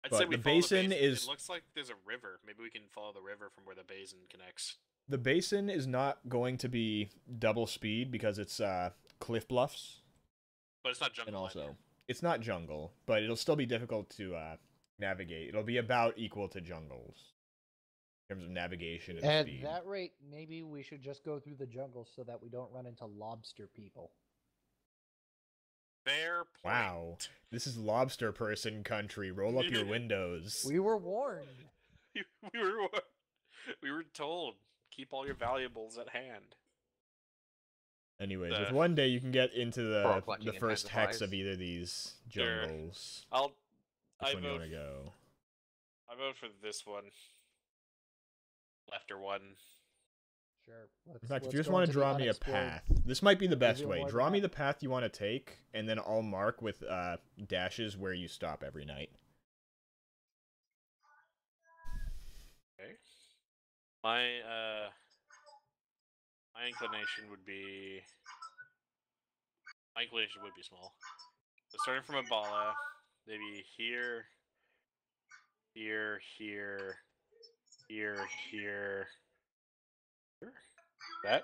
I'd But say we the follow basin is- It looks like there's a river. Maybe we can follow the river from where the basin connects. The basin is not going to be double speed because it's cliff bluffs, But it's not jungle. and also either. it's not jungle, but it'll still be difficult to navigate. It'll be about equal to jungles in terms of navigation and At speed. that rate, maybe we should just go through the jungle so that we don't run into lobster people. Fair point. Wow, this is lobster person country. Roll up your windows. We were warned. we were told, keep all your valuables at hand. Anyways, The- with one day you can get into Pearl the collecting first hex of intensifies. either of these Sure. jungles. I Which one do you vote. want to go? I vote for this one. Lefter one. Sure. In fact, if you just want to draw me a path, this might be the best you way. one Draw me map. the path you want to take, and then I'll mark with dashes where you stop every night. Okay. My inclination would be. My inclination would be small. So starting from a bala, maybe here, here, here, here, here. That?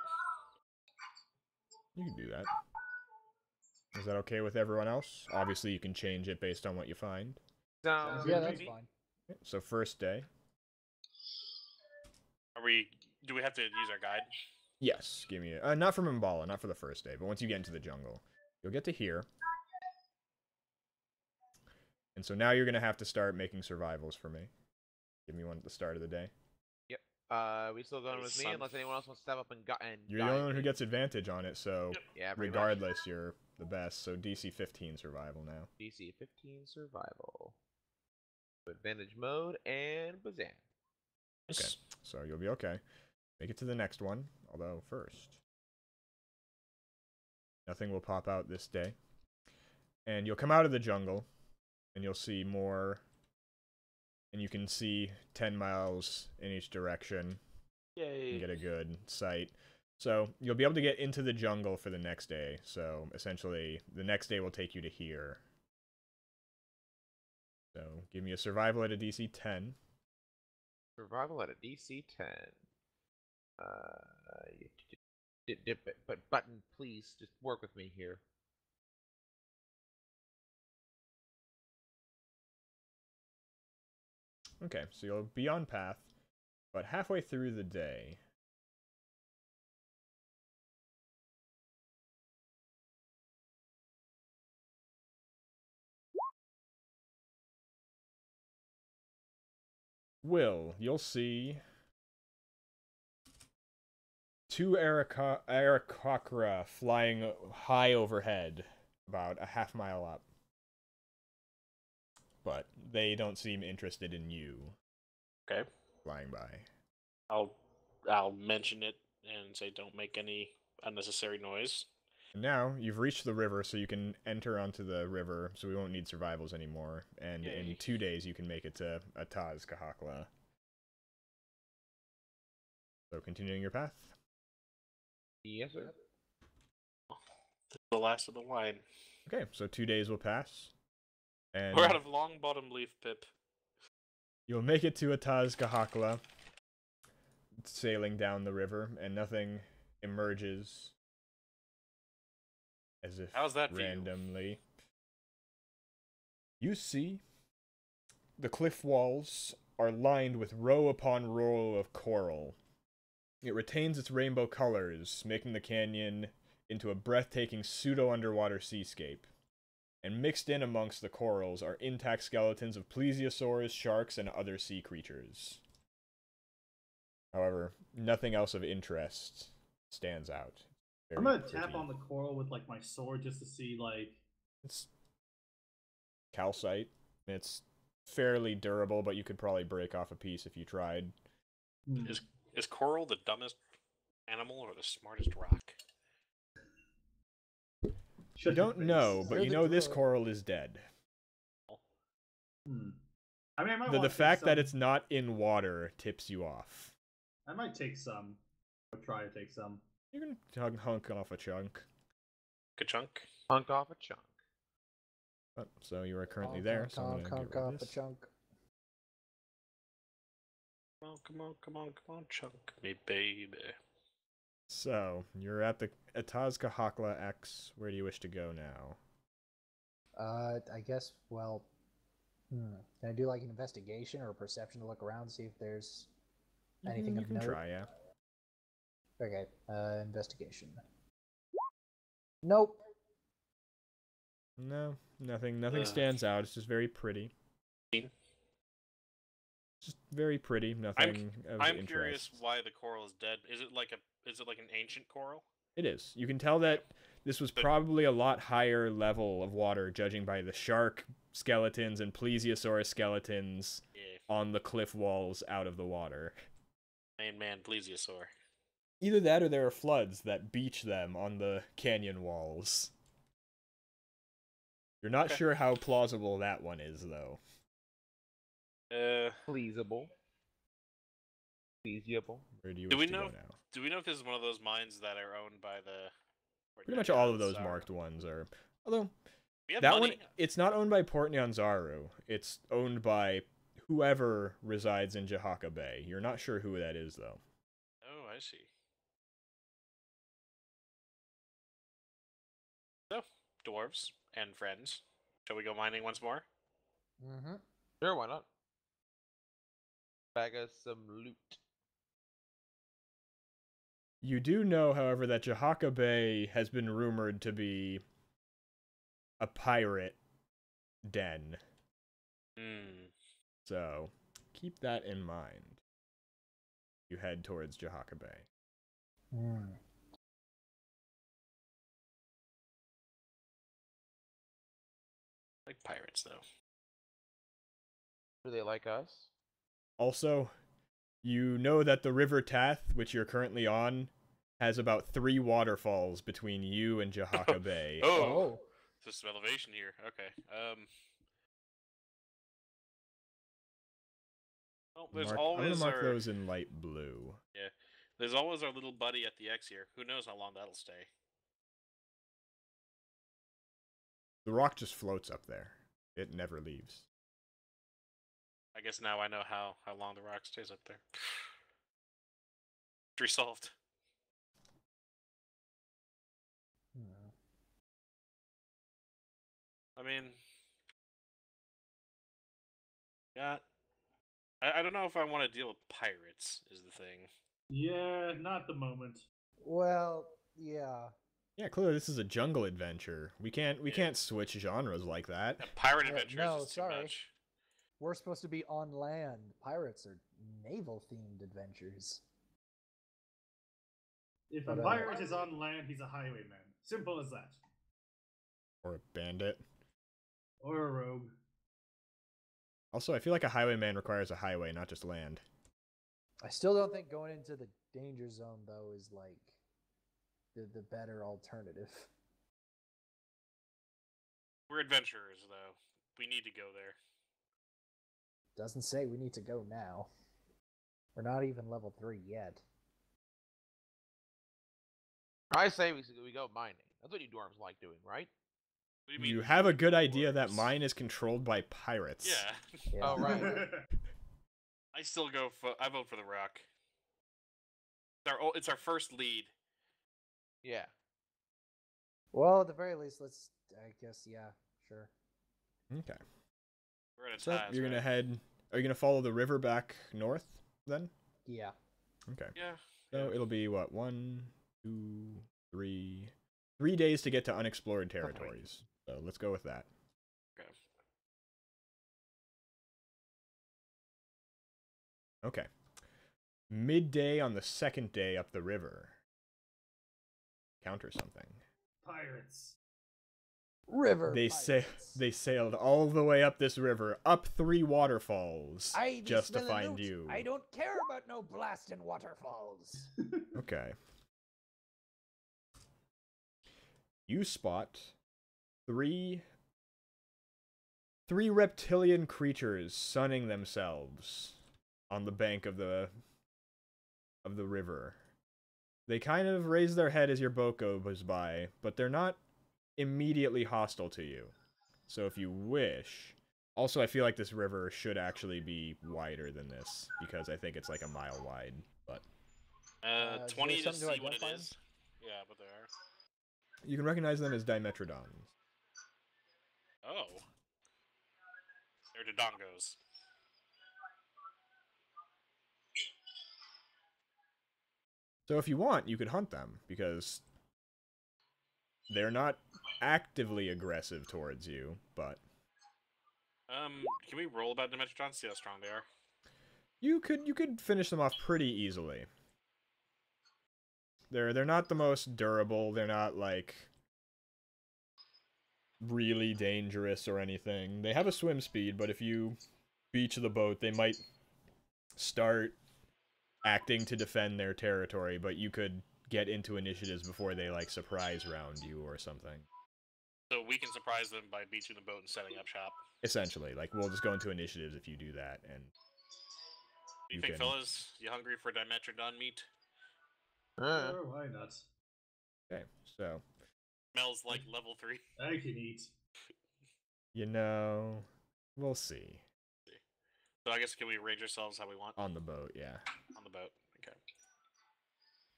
You can do that. Is that okay with everyone else? Obviously, you can change it based on what you find. Sounds Yeah, good to that's me. fine. Okay, so first day. Do we have to use our guide? Yes, give me a... not from Mbala, not for the first day, but once you get into the jungle. You'll get to here. And so now you're going to have to start making survivals for me. Give me one at the start of the day. We still going with me Son. unless anyone else wants to step up and You're the only one who gets advantage on it, so Yeah, pretty much. regardless, you're the best. So DC 15 survival now. DC 15 survival. Advantage mode and Bazan. Okay, so you'll be okay. Make it to the next one, although first. Nothing will pop out this day. And you'll come out of the jungle, and you'll see more... And you can see 10 miles in each direction. Yay. And get a good sight. So you'll be able to get into the jungle for the next day. So essentially, the next day will take you to here. So give me a survival at a DC 10. Survival at a DC 10. Dip it, but button, please just work with me here. Okay, so you'll be on path, but halfway through the day, you'll see 2 Aarakocra flying high overhead, about a half-mile up. But they don't seem interested in you Okay. flying by. I'll mention it and say don't make any unnecessary noise. Now, you've reached the river, so you can enter onto the river, so we won't need survivals anymore. And in Yay. 2 days, you can make it to Ataz Kahakla. So, continuing your path. Yes, sir. The last of the wine. Okay, so 2 days will pass. And We're out of long bottom leaf, Pip. you'll make it to Ataz Kahakla, sailing down the river, and nothing emerges as if How's that for you? randomly. You see the cliff walls are lined with row upon row of coral. It retains its rainbow colors, making the canyon into a breathtaking pseudo-underwater seascape. And mixed in amongst the corals are intact skeletons of plesiosaurs, sharks, and other sea creatures. However, nothing else of interest stands out. I'm Very gonna tap pretty. on the coral with like my sword just to see like. It's calcite. It's fairly durable, but you could probably break off a piece if you tried. Is coral the dumbest animal or the smartest rock? You Should don't be know, based. but You're you the know this druid. coral is dead. I mean, I might The wanna fact take that some- it's not in water tips you off. I might take some. I'll try to take some. You can hunk off a chunk. Ka-chunk? Hunk off a chunk. But, so you are currently Honk, there, honk, so I'm honk, gonna honk get rid off of a this. chunk. Come on, chunk me, baby. So, you're at the Ataz Kahakla X. Where do you wish to go now? I guess, well, can I do like an investigation or a perception to look around, see if there's anything you of can note? try, yeah. Okay, investigation. Nope. No, nothing Ugh. stands out. It's just very pretty. Scene? Just very pretty. Nothing of I'm interest. curious why the coral is dead. Is it like an ancient coral? It is. You can tell that this was probably a lot higher level of water, judging by the shark skeletons and plesiosaurus skeletons Yeah. on the cliff walls out of the water. Main man, plesiosaur. Either that or there are floods that beach them on the canyon walls. You're not Okay. sure how plausible that one is, though. Pleasable. Pleasable. Where do you Do wish we to know- go now? Do we know if this is one of those mines that are owned by the... Pretty much all of Portneans those or- marked ones are. Although, We have that money. one, it's not owned by Port Nyanzaru. It's owned by whoever resides in Jahaka Bay. You're not sure who that is, though. Oh, I see. So, dwarves and friends. Shall we go mining once more? Mm-hmm. Sure, why not? Bag us some loot. You do know, however, that Jahaka Bay has been rumored to be a pirate den. So, keep that in mind. You head towards Jahaka Bay. Like pirates, though. Do they like us? Also, you know that the River Tath, which you're currently on, has about 3 waterfalls between you and Jahaka Bay. Oh, there's some elevation here. Okay. Well, there's I'm always gonna mark our those in light blue. there's always our little buddy at the X here. Who knows how long that'll stay? The rock just floats up there. It never leaves. I guess now I know how long the rock stays up there. Mystery solved. I mean, yeah. I don't know if I want to deal with pirates. Is the thing. Yeah, not the moment. Well, yeah. Yeah, clearly this is a jungle adventure. We can't switch genres like that. Pirate Yeah, adventures no, is too sorry. much. We're supposed to be on land. Pirates are naval-themed adventures. If But, a pirate is on land, he's a highwayman. Simple as that. Or a bandit. Or a rogue. Also, I feel like a highwayman requires a highway, not just land. I still don't think going into the danger zone, though, is like the better alternative. We're adventurers, though. We need to go there. Doesn't say we need to go now. We're not even level 3 yet. I say we go mining. That's what you dwarves like doing, right? What do you You mean? have a good idea that dwarves? mine is controlled by pirates. Yeah. Yeah. Oh, right. I still go for. I vote for the rock. It's our first lead. Yeah. Well, at the very least, let's. I guess, yeah, sure. Okay. We're at a So tie. you're gonna head. Are you gonna follow the river back north then? Yeah. Okay. Yeah. So it'll be what 1, 2, 3, 3 days to get to unexplored territories. So let's go with that. Okay. Okay. Midday on the second day up the river. Counter something. Pirates. River. They sailed all the way up this river, up 3 waterfalls, just to find you. I don't care about no blasting waterfalls. Okay. You spot three reptilian creatures sunning themselves on the bank of the river. They kind of raise their head as your boat goes by, but they're not immediately hostile to you. So if you wish... Also, I feel like this river should actually be wider than this, because I think it's like a mile wide, but... Is 20 there to something to see what it identify is. Yeah, but there are. You can recognize them as Dimetrodons. Oh. They're Dodongos. So if you want, you could hunt them, because they're not actively aggressive towards you, but... Can we roll about Dimetrodons? See how strong they are. You could finish them off pretty easily. They're not the most durable, they're not, like, really dangerous or anything. They have a swim speed, but if you beach the boat, they might start acting to defend their territory, but you could get into initiatives before they, like, surprise round you or something. So we can surprise them by beaching the boat and setting up shop. Essentially, like, we'll just go into initiatives if you do that, and... What do you think, fellas? You hungry for Dimetrodon meat? Sure, why not? Okay, so... Smells like level 3. I can eat. You know... We'll see. So I guess can we arrange ourselves how we want? On the boat, yeah. On the boat. Okay.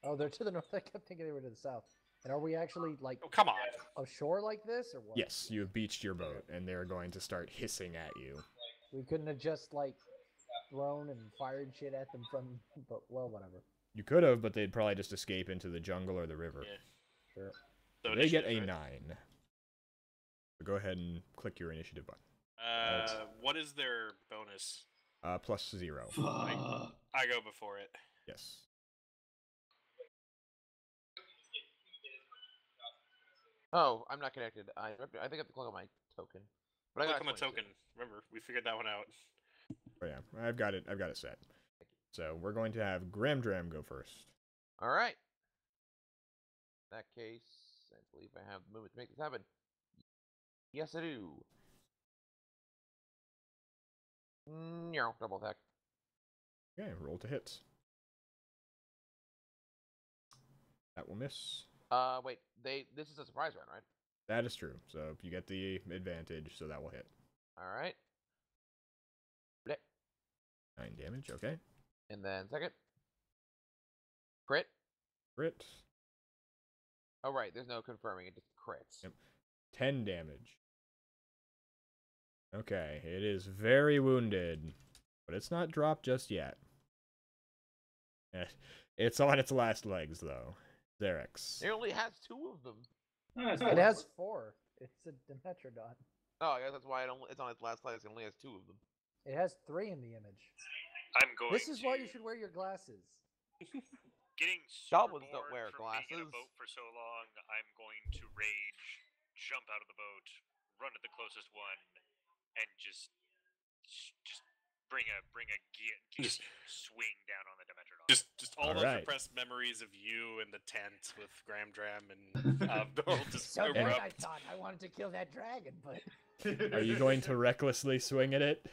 Oh, they're to the north. I kept thinking they were to the south. And are we actually, like, Oh, come on. ashore like this, or what? Yes, you have beached your boat, and they're going to start hissing at you. We couldn't have just, like, thrown and fired shit at them from... But, well, whatever. You could have, but they'd probably just escape into the jungle or the river. Yeah. Sure. So They get a initiative, 9. right? So go ahead and click your initiative button. What is their bonus? +0. I go before it. Yes. Oh, I'm not connected. I think I have to click on my token. But I Click got on the 22. token. Remember, we figured that one out. Oh yeah, I've got it set. So we're going to have Gramdram go first. All right. In that case, I believe I have the movement to make this happen. Yes, I do. Yeah, double attack. Okay, roll to hit. That will miss. Wait, this is a surprise round, right? That is true. So you get the advantage, so that will hit. All right. Bleh. 9 damage, okay. And then second. Crit. Crit. Oh, right, there's no confirming, it just crits. Yep. 10 damage. Okay, it is very wounded, but it's not dropped just yet. It's on its last legs, though. Xerix. It only has 2 of them. It has 4. It's a Dimetrodon. Oh, I guess that's why it's on its last legs. It only has 2 of them. It has 3 in the image. I'm going. This is why to- you should wear your glasses. Getting super Goblins don't bored wear from being in a glasses. boat for so long. I'm going to rage, jump out of the boat, run at the closest one, and just bring a Just- swing down on the Dimetrodon. Just all those Alright. repressed memories of you in the tent with Graham Dram and Abdul just So bad I erupt. thought I wanted to kill that dragon, but Are you going to recklessly swing at it?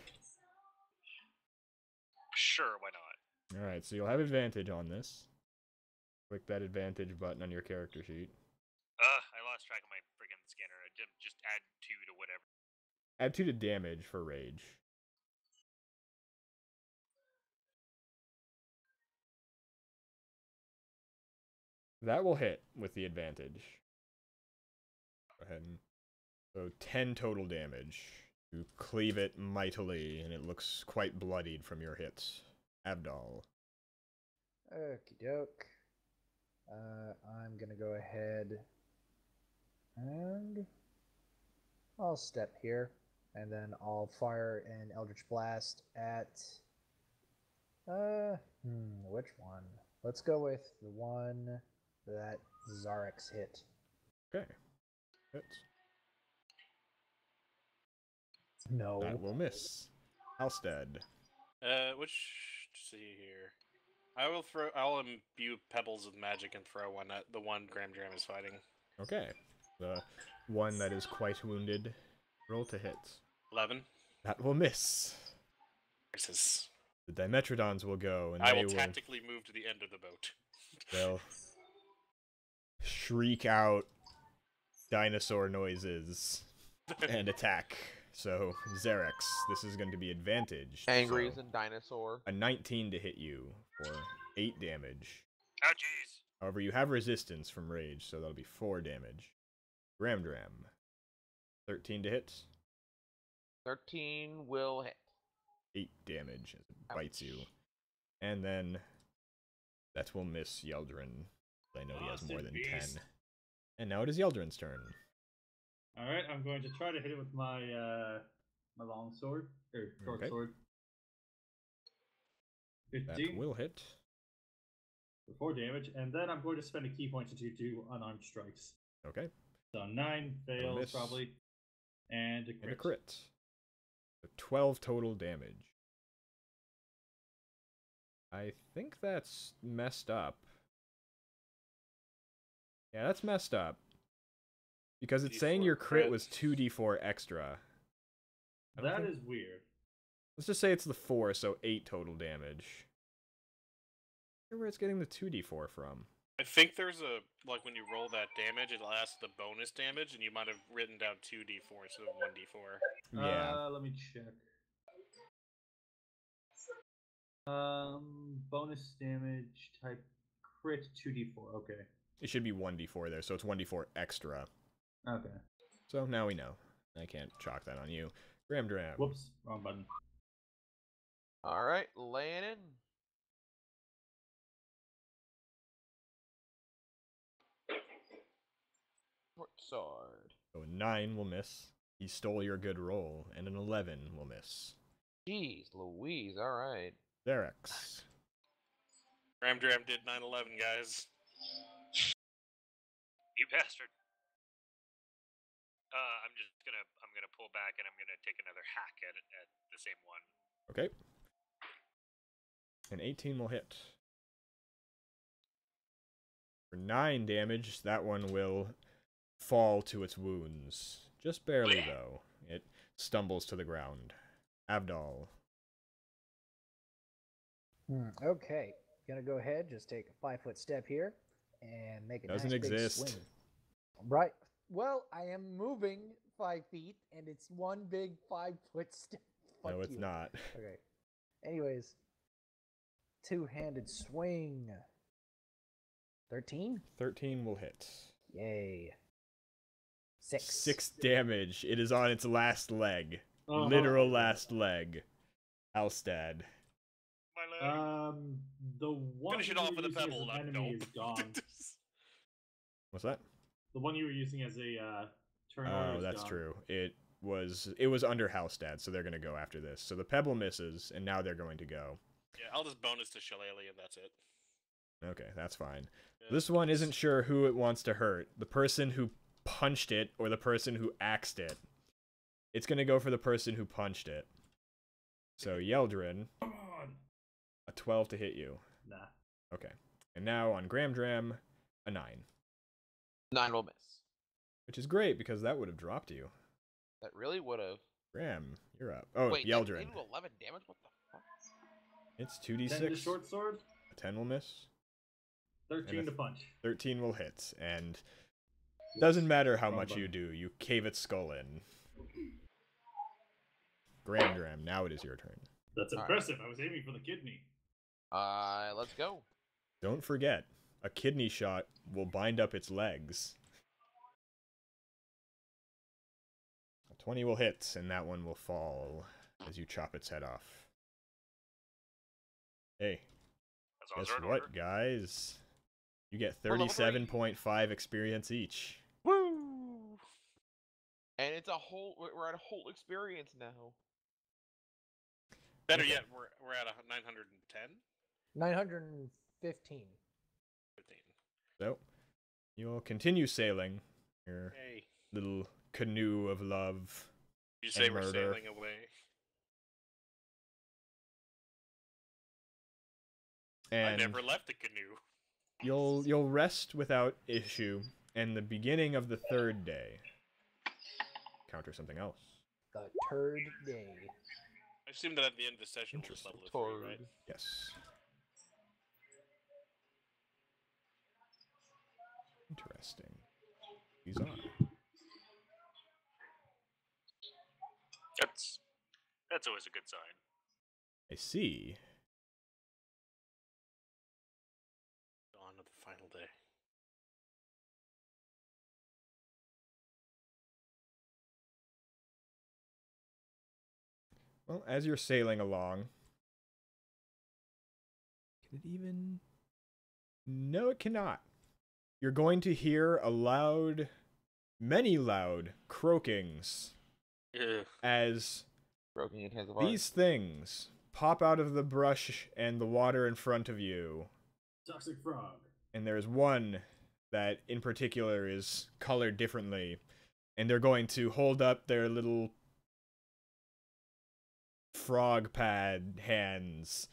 Sure, why not? Alright, so you'll have advantage on this. Click that advantage button on your character sheet. I lost track of my freaking scanner. I just add 2 to whatever. Add 2 to damage for rage. That will hit with the advantage. Go ahead and... So 10 total damage. You cleave it mightily, and it looks quite bloodied from your hits. Abdal. okie doke. I'm gonna go ahead and I'll step here, and then I'll fire an Eldritch Blast at which one? Let's go with the one that Zarex hit. Okay. Hits. No. That will miss. Halstead. Let's see here. I'll imbue pebbles with magic and throw one at the one Graham Dram is fighting. Okay. The one that is quite wounded. Roll to hit. 11. That will miss. Versus. The Dimetrodons will go, and I they will tactically move to the end of the boat. They'll shriek out dinosaur noises and attack. So, Zarex, this is going to be advantage. Angry as So, in dinosaur. a 19 to hit you for 8 damage. Oh, jeez. However, you have resistance from rage, so that'll be 4 damage. Graham Dram. 13 to hit. 13 will hit. 8 damage as it bites you. And then that will miss Yeldrin. I know he has more than 10. And now it is Yeldrin's turn. Alright, I'm going to try to hit it with my my long sword, or short Okay. sword. That 15 will hit. for 4 damage, and then I'm going to spend a key point to do unarmed strikes. Okay. So 9 fails miss. probably, and a crit. And a crit. So 12 total damage. I think that's messed up. Yeah, that's messed up. Because it's saying 4 your crit crit. was 2d4 extra. I don't That think- is weird. Let's just say it's the 4, so 8 total damage. I wonder where it's getting the 2d4 from. I think there's a, like when you roll that damage, it'll ask the bonus damage, and you might have written down 2d4 instead of 1d4. Yeah. Let me check. Bonus damage type crit 2d4. Okay. It should be 1d4 there, so it's 1d4 extra. Okay. So now we know. I can't chalk that on you. Graham Dram. Whoops, wrong button. Alright, laying in. Short sword. So a 9 will miss. He stole your good roll, and an 11 will miss. Jeez Louise, alright. Zarex. Graham Dram did 9/11, guys. You bastard. I'm gonna pull back and I'm gonna take another hack at the same one. Okay. An 18 will hit. For 9 damage, that one will fall to its wounds. Just barely, though. It stumbles to the ground. Abdal. Okay, gonna go ahead, just take a 5-foot step here, and make a Doesn't nice big exist. swing. Right. Well, I am moving 5 feet, and it's one big 5-foot step. Fuck No, it's you. not. Okay. Anyways, two-handed swing. 13? 13 will hit. Yay. 6. 6 damage. It is on its last leg. Uh-huh. Literal last leg. Alstad. My leg. The one Finish it you off were with a using as pebble, an not enemy nope. is gone. What's that? The one you were using as a turn order Oh, is that's gone. true. It it was under house stats, so they're going to go after this. So the pebble misses, and now they're going to go. Yeah, I'll just bonus to Shillelagh, and that's it. Okay, that's fine. Yeah, This one isn't sure who it wants to hurt. The person who punched it or the person who axed it. It's going to go for the person who punched it. So Yeldrin, Come on. a 12 to hit you. Nah. Okay. And now on Gramdram, a 9. 9 will miss. Which is great, because that would have dropped you. That really would have. Gram, you're up. Oh, Wait, Yeldrin. they do 11 damage? What the fuck? It's 10 to 2d6. short sword. A 10 will miss. 13 to punch. 13 will hit. And doesn't matter how Wrong much button. you do, you cave its skull in. Gramdram, now it is your turn. That's Alright. impressive. I was aiming for the kidney. Let's go. Don't forget, a kidney shot will bind up its legs. A 20 will hit, and that one will fall as you chop its head off. Hey, As long as guess they're in what, order. guys? You get We're level 37.5 experience each. Woo! And it's a whole. We're at a whole experience now. Better Okay. yet, we're at 910. 915. 15. So, you'll continue sailing your Hey, little canoe of love. you say And we're murder. sailing away. I And never left the canoe. you'll rest without issue, and the beginning of the 3rd day. Counter something else. The turd day. I assume that at the end of the session we'll just Interesting. level it 3, right? Yes. Interesting. These are. That's always a good sign. I see. On to the final day. Well, as you're sailing along. Can it even. No, it cannot. You're going to hear many loud croakings Ugh. as Broken intensifier. these things pop out of the brush and the water in front of you. Toxic frog. And there's one that in particular is colored differently. And they're going to hold up their little frog pad hands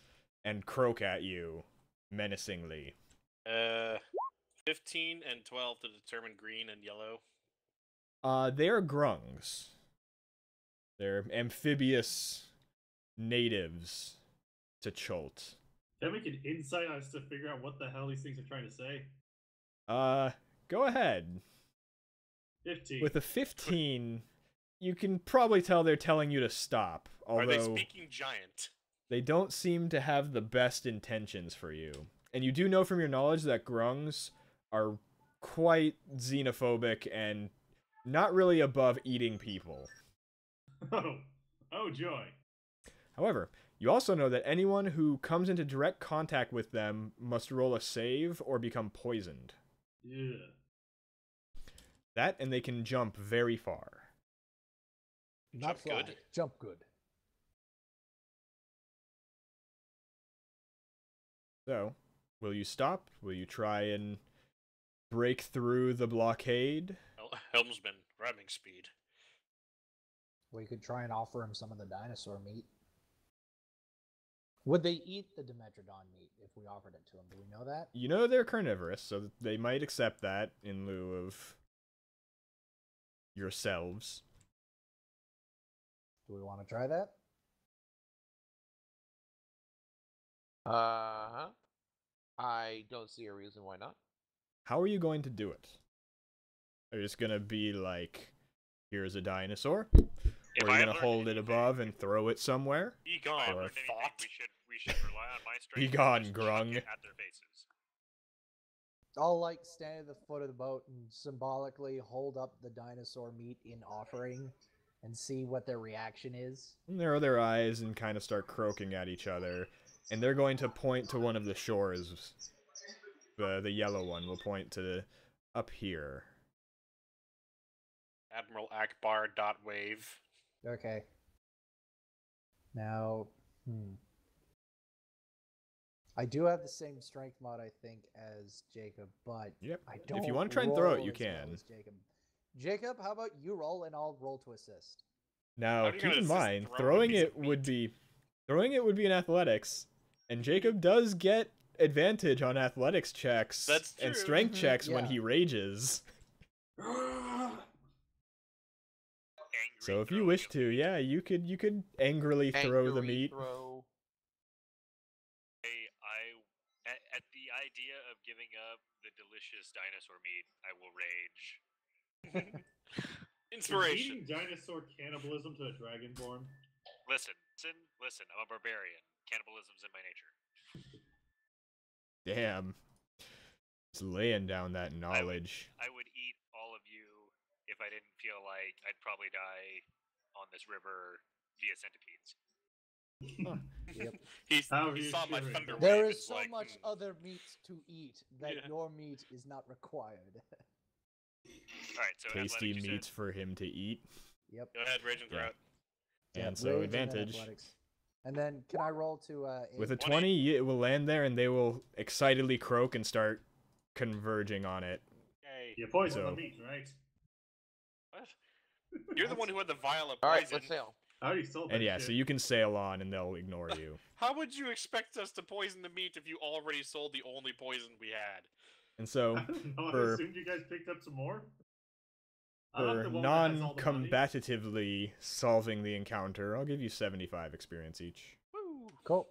and croak at you menacingly. 15 and 12 to determine green and yellow. They're grungs. They're amphibious natives to Chult. Can I make an insight on us to figure out what the hell these things are trying to say? Go ahead. 15. With a 15, you can probably tell they're telling you to stop. Although Are they speaking giant? they don't seem to have the best intentions for you. And you do know from your knowledge that grungs are quite xenophobic and not really above eating people. Oh joy. However, you also know that anyone who comes into direct contact with them must roll a save or become poisoned. Yeah. That, and they can jump very far. Not Jump fly. good? Jump good. So, will you stop? Will you try and break through the blockade? Helmsman, ramming speed. We could try and offer him some of the dinosaur meat. Would they eat the Dimetrodon meat if we offered it to them? Do we know that? You know they're carnivorous, so they might accept that in lieu of yourselves. Do we want to try that? Uh-huh. I don't see a reason why not. How are you going to do it? Are you just gonna be like, here's a dinosaur? If Or are I you had gonna learned hold it anything- above and throw it somewhere? If I Egon, had Or learned anything, thought. we should rely on my strength. Be gone, and just Grung. chuck it at their faces. I'll like stand at the foot of the boat and symbolically hold up the dinosaur meat in offering and see what their reaction is. And narrow their eyes and kind of start croaking at each other. And they're going to point to one of the shores. The yellow one will point to up here. Admiral Akbar.wave. Okay. Now, I do have the same strength mod, I think, as Jacob, but Yep. I don't. If you want to try and throw it, roll you as well can. as Jacob. Jacob, how about you roll and I'll roll to assist? Now, How are you keep gonna in assist mind, throwing a piece of throwing it would be in athletics, and Jacob does get advantage on athletics checks That's and true. strength checks when Yeah. he rages. Angry So if you throwing wish of to, meat. yeah, you could angrily throw the Angry meat. Throw. At the idea of giving up the delicious dinosaur meat, I will rage. Inspiration. Eating dinosaur cannibalism to a dragonborn. Listen. I'm a barbarian. Cannibalism's in my nature. Damn. Just laying down that knowledge. I would eat all of you if I didn't feel like I'd probably die on this river via centipedes. Yep. He How saw my reassuring. thunder There wave. is It's so like, much other meat to eat that Yeah. your meat is not required. All right, so Tasty athletics, you meats said? for him to eat. Yep. Go ahead, rage and throw Yeah. it. Yep, And so rage and then advantage. athletics. And then can I roll to With a 20. 20, it will land there and they will excitedly croak and start converging on it. Yay. You poison So- the meat, right? What? You're the one who had the vial of All right, poison. let's sail. I already sold that And yeah, shit. so you can sail on and they'll ignore you. How would you expect us to poison the meat if you already sold the only poison we had? And so, I don't know. I for- assumed you guys picked up some more. I'm for the one that has all the money. non-combatively solving the encounter, I'll give you 75 experience each. Woo! Cool.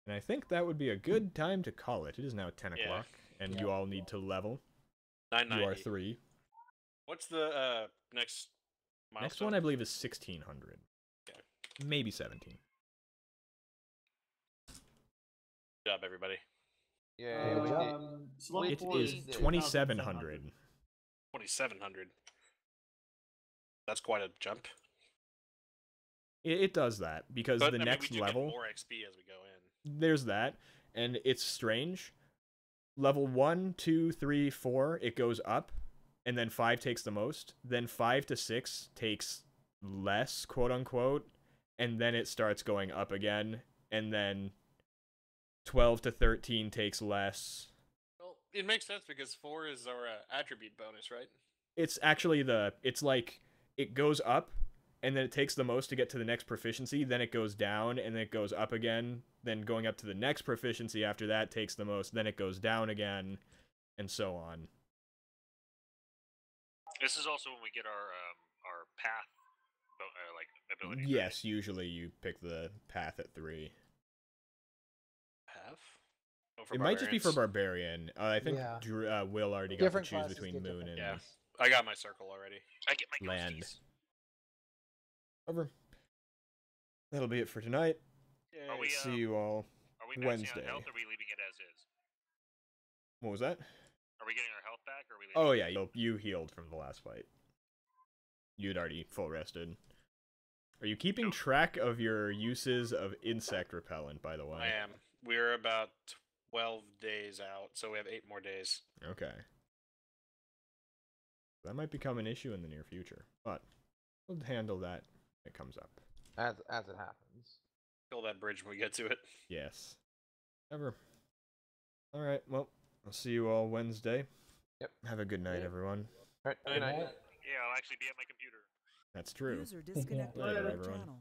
And I think that would be a good time to call it. It is now 10 Yeah. o'clock, and Yeah. you all need to level. 990. You are 3. What's the next milestone? Next one, I believe, is 1600. Okay. Maybe 17. Good job, everybody. Yeah, Good we job. did. Slump It Forward is is 2700. 2700. That's quite a jump. It does that, because But the I mean, next we do level, get more XP as we go in. there's that, and it's strange. Level 1, 2, 3, 4, it goes up, and then 5 takes the most. Then 5 to 6 takes less, quote unquote, and then it starts going up again, and then 12 to 13 takes less. Well, it makes sense because 4 is our attribute bonus, right? It's actually it's like, it goes up, and then it takes the most to get to the next proficiency, then it goes down, and then it goes up again, then going up to the next proficiency after that takes the most, then it goes down again, and so on. This is also when we get our path, like ability. right? Yes, usually you pick the path at 3. Half? Oh, for It might just be for barbarians. Barbarian. I think Yeah. Will already got Different to choose classes between get Moon different and Yeah. I got my circle already. I get my Land. ghosties. Over. That'll be it for tonight. Are we, See you all. Are we maxing Wednesday. out health, or are we leaving it as is? What was that? Are we getting our health back, or are we leaving Oh it yeah, you healed from the last fight. You'd already full rested. Are you keeping track of your uses of insect repellent, by the way? I am. We're about 12 days out, so we have 8 more days. Okay. That might become an issue in the near future, but we'll handle that when it comes up. As it happens. Kill that bridge when we get to it. Yes. Ever. Alright, well, I'll see you all Wednesday. Yep. Have a good night, Yep. everyone. All right. Good night. Yeah, I'll actually be at my computer. That's true. User disconnected Later, from your everyone. channel.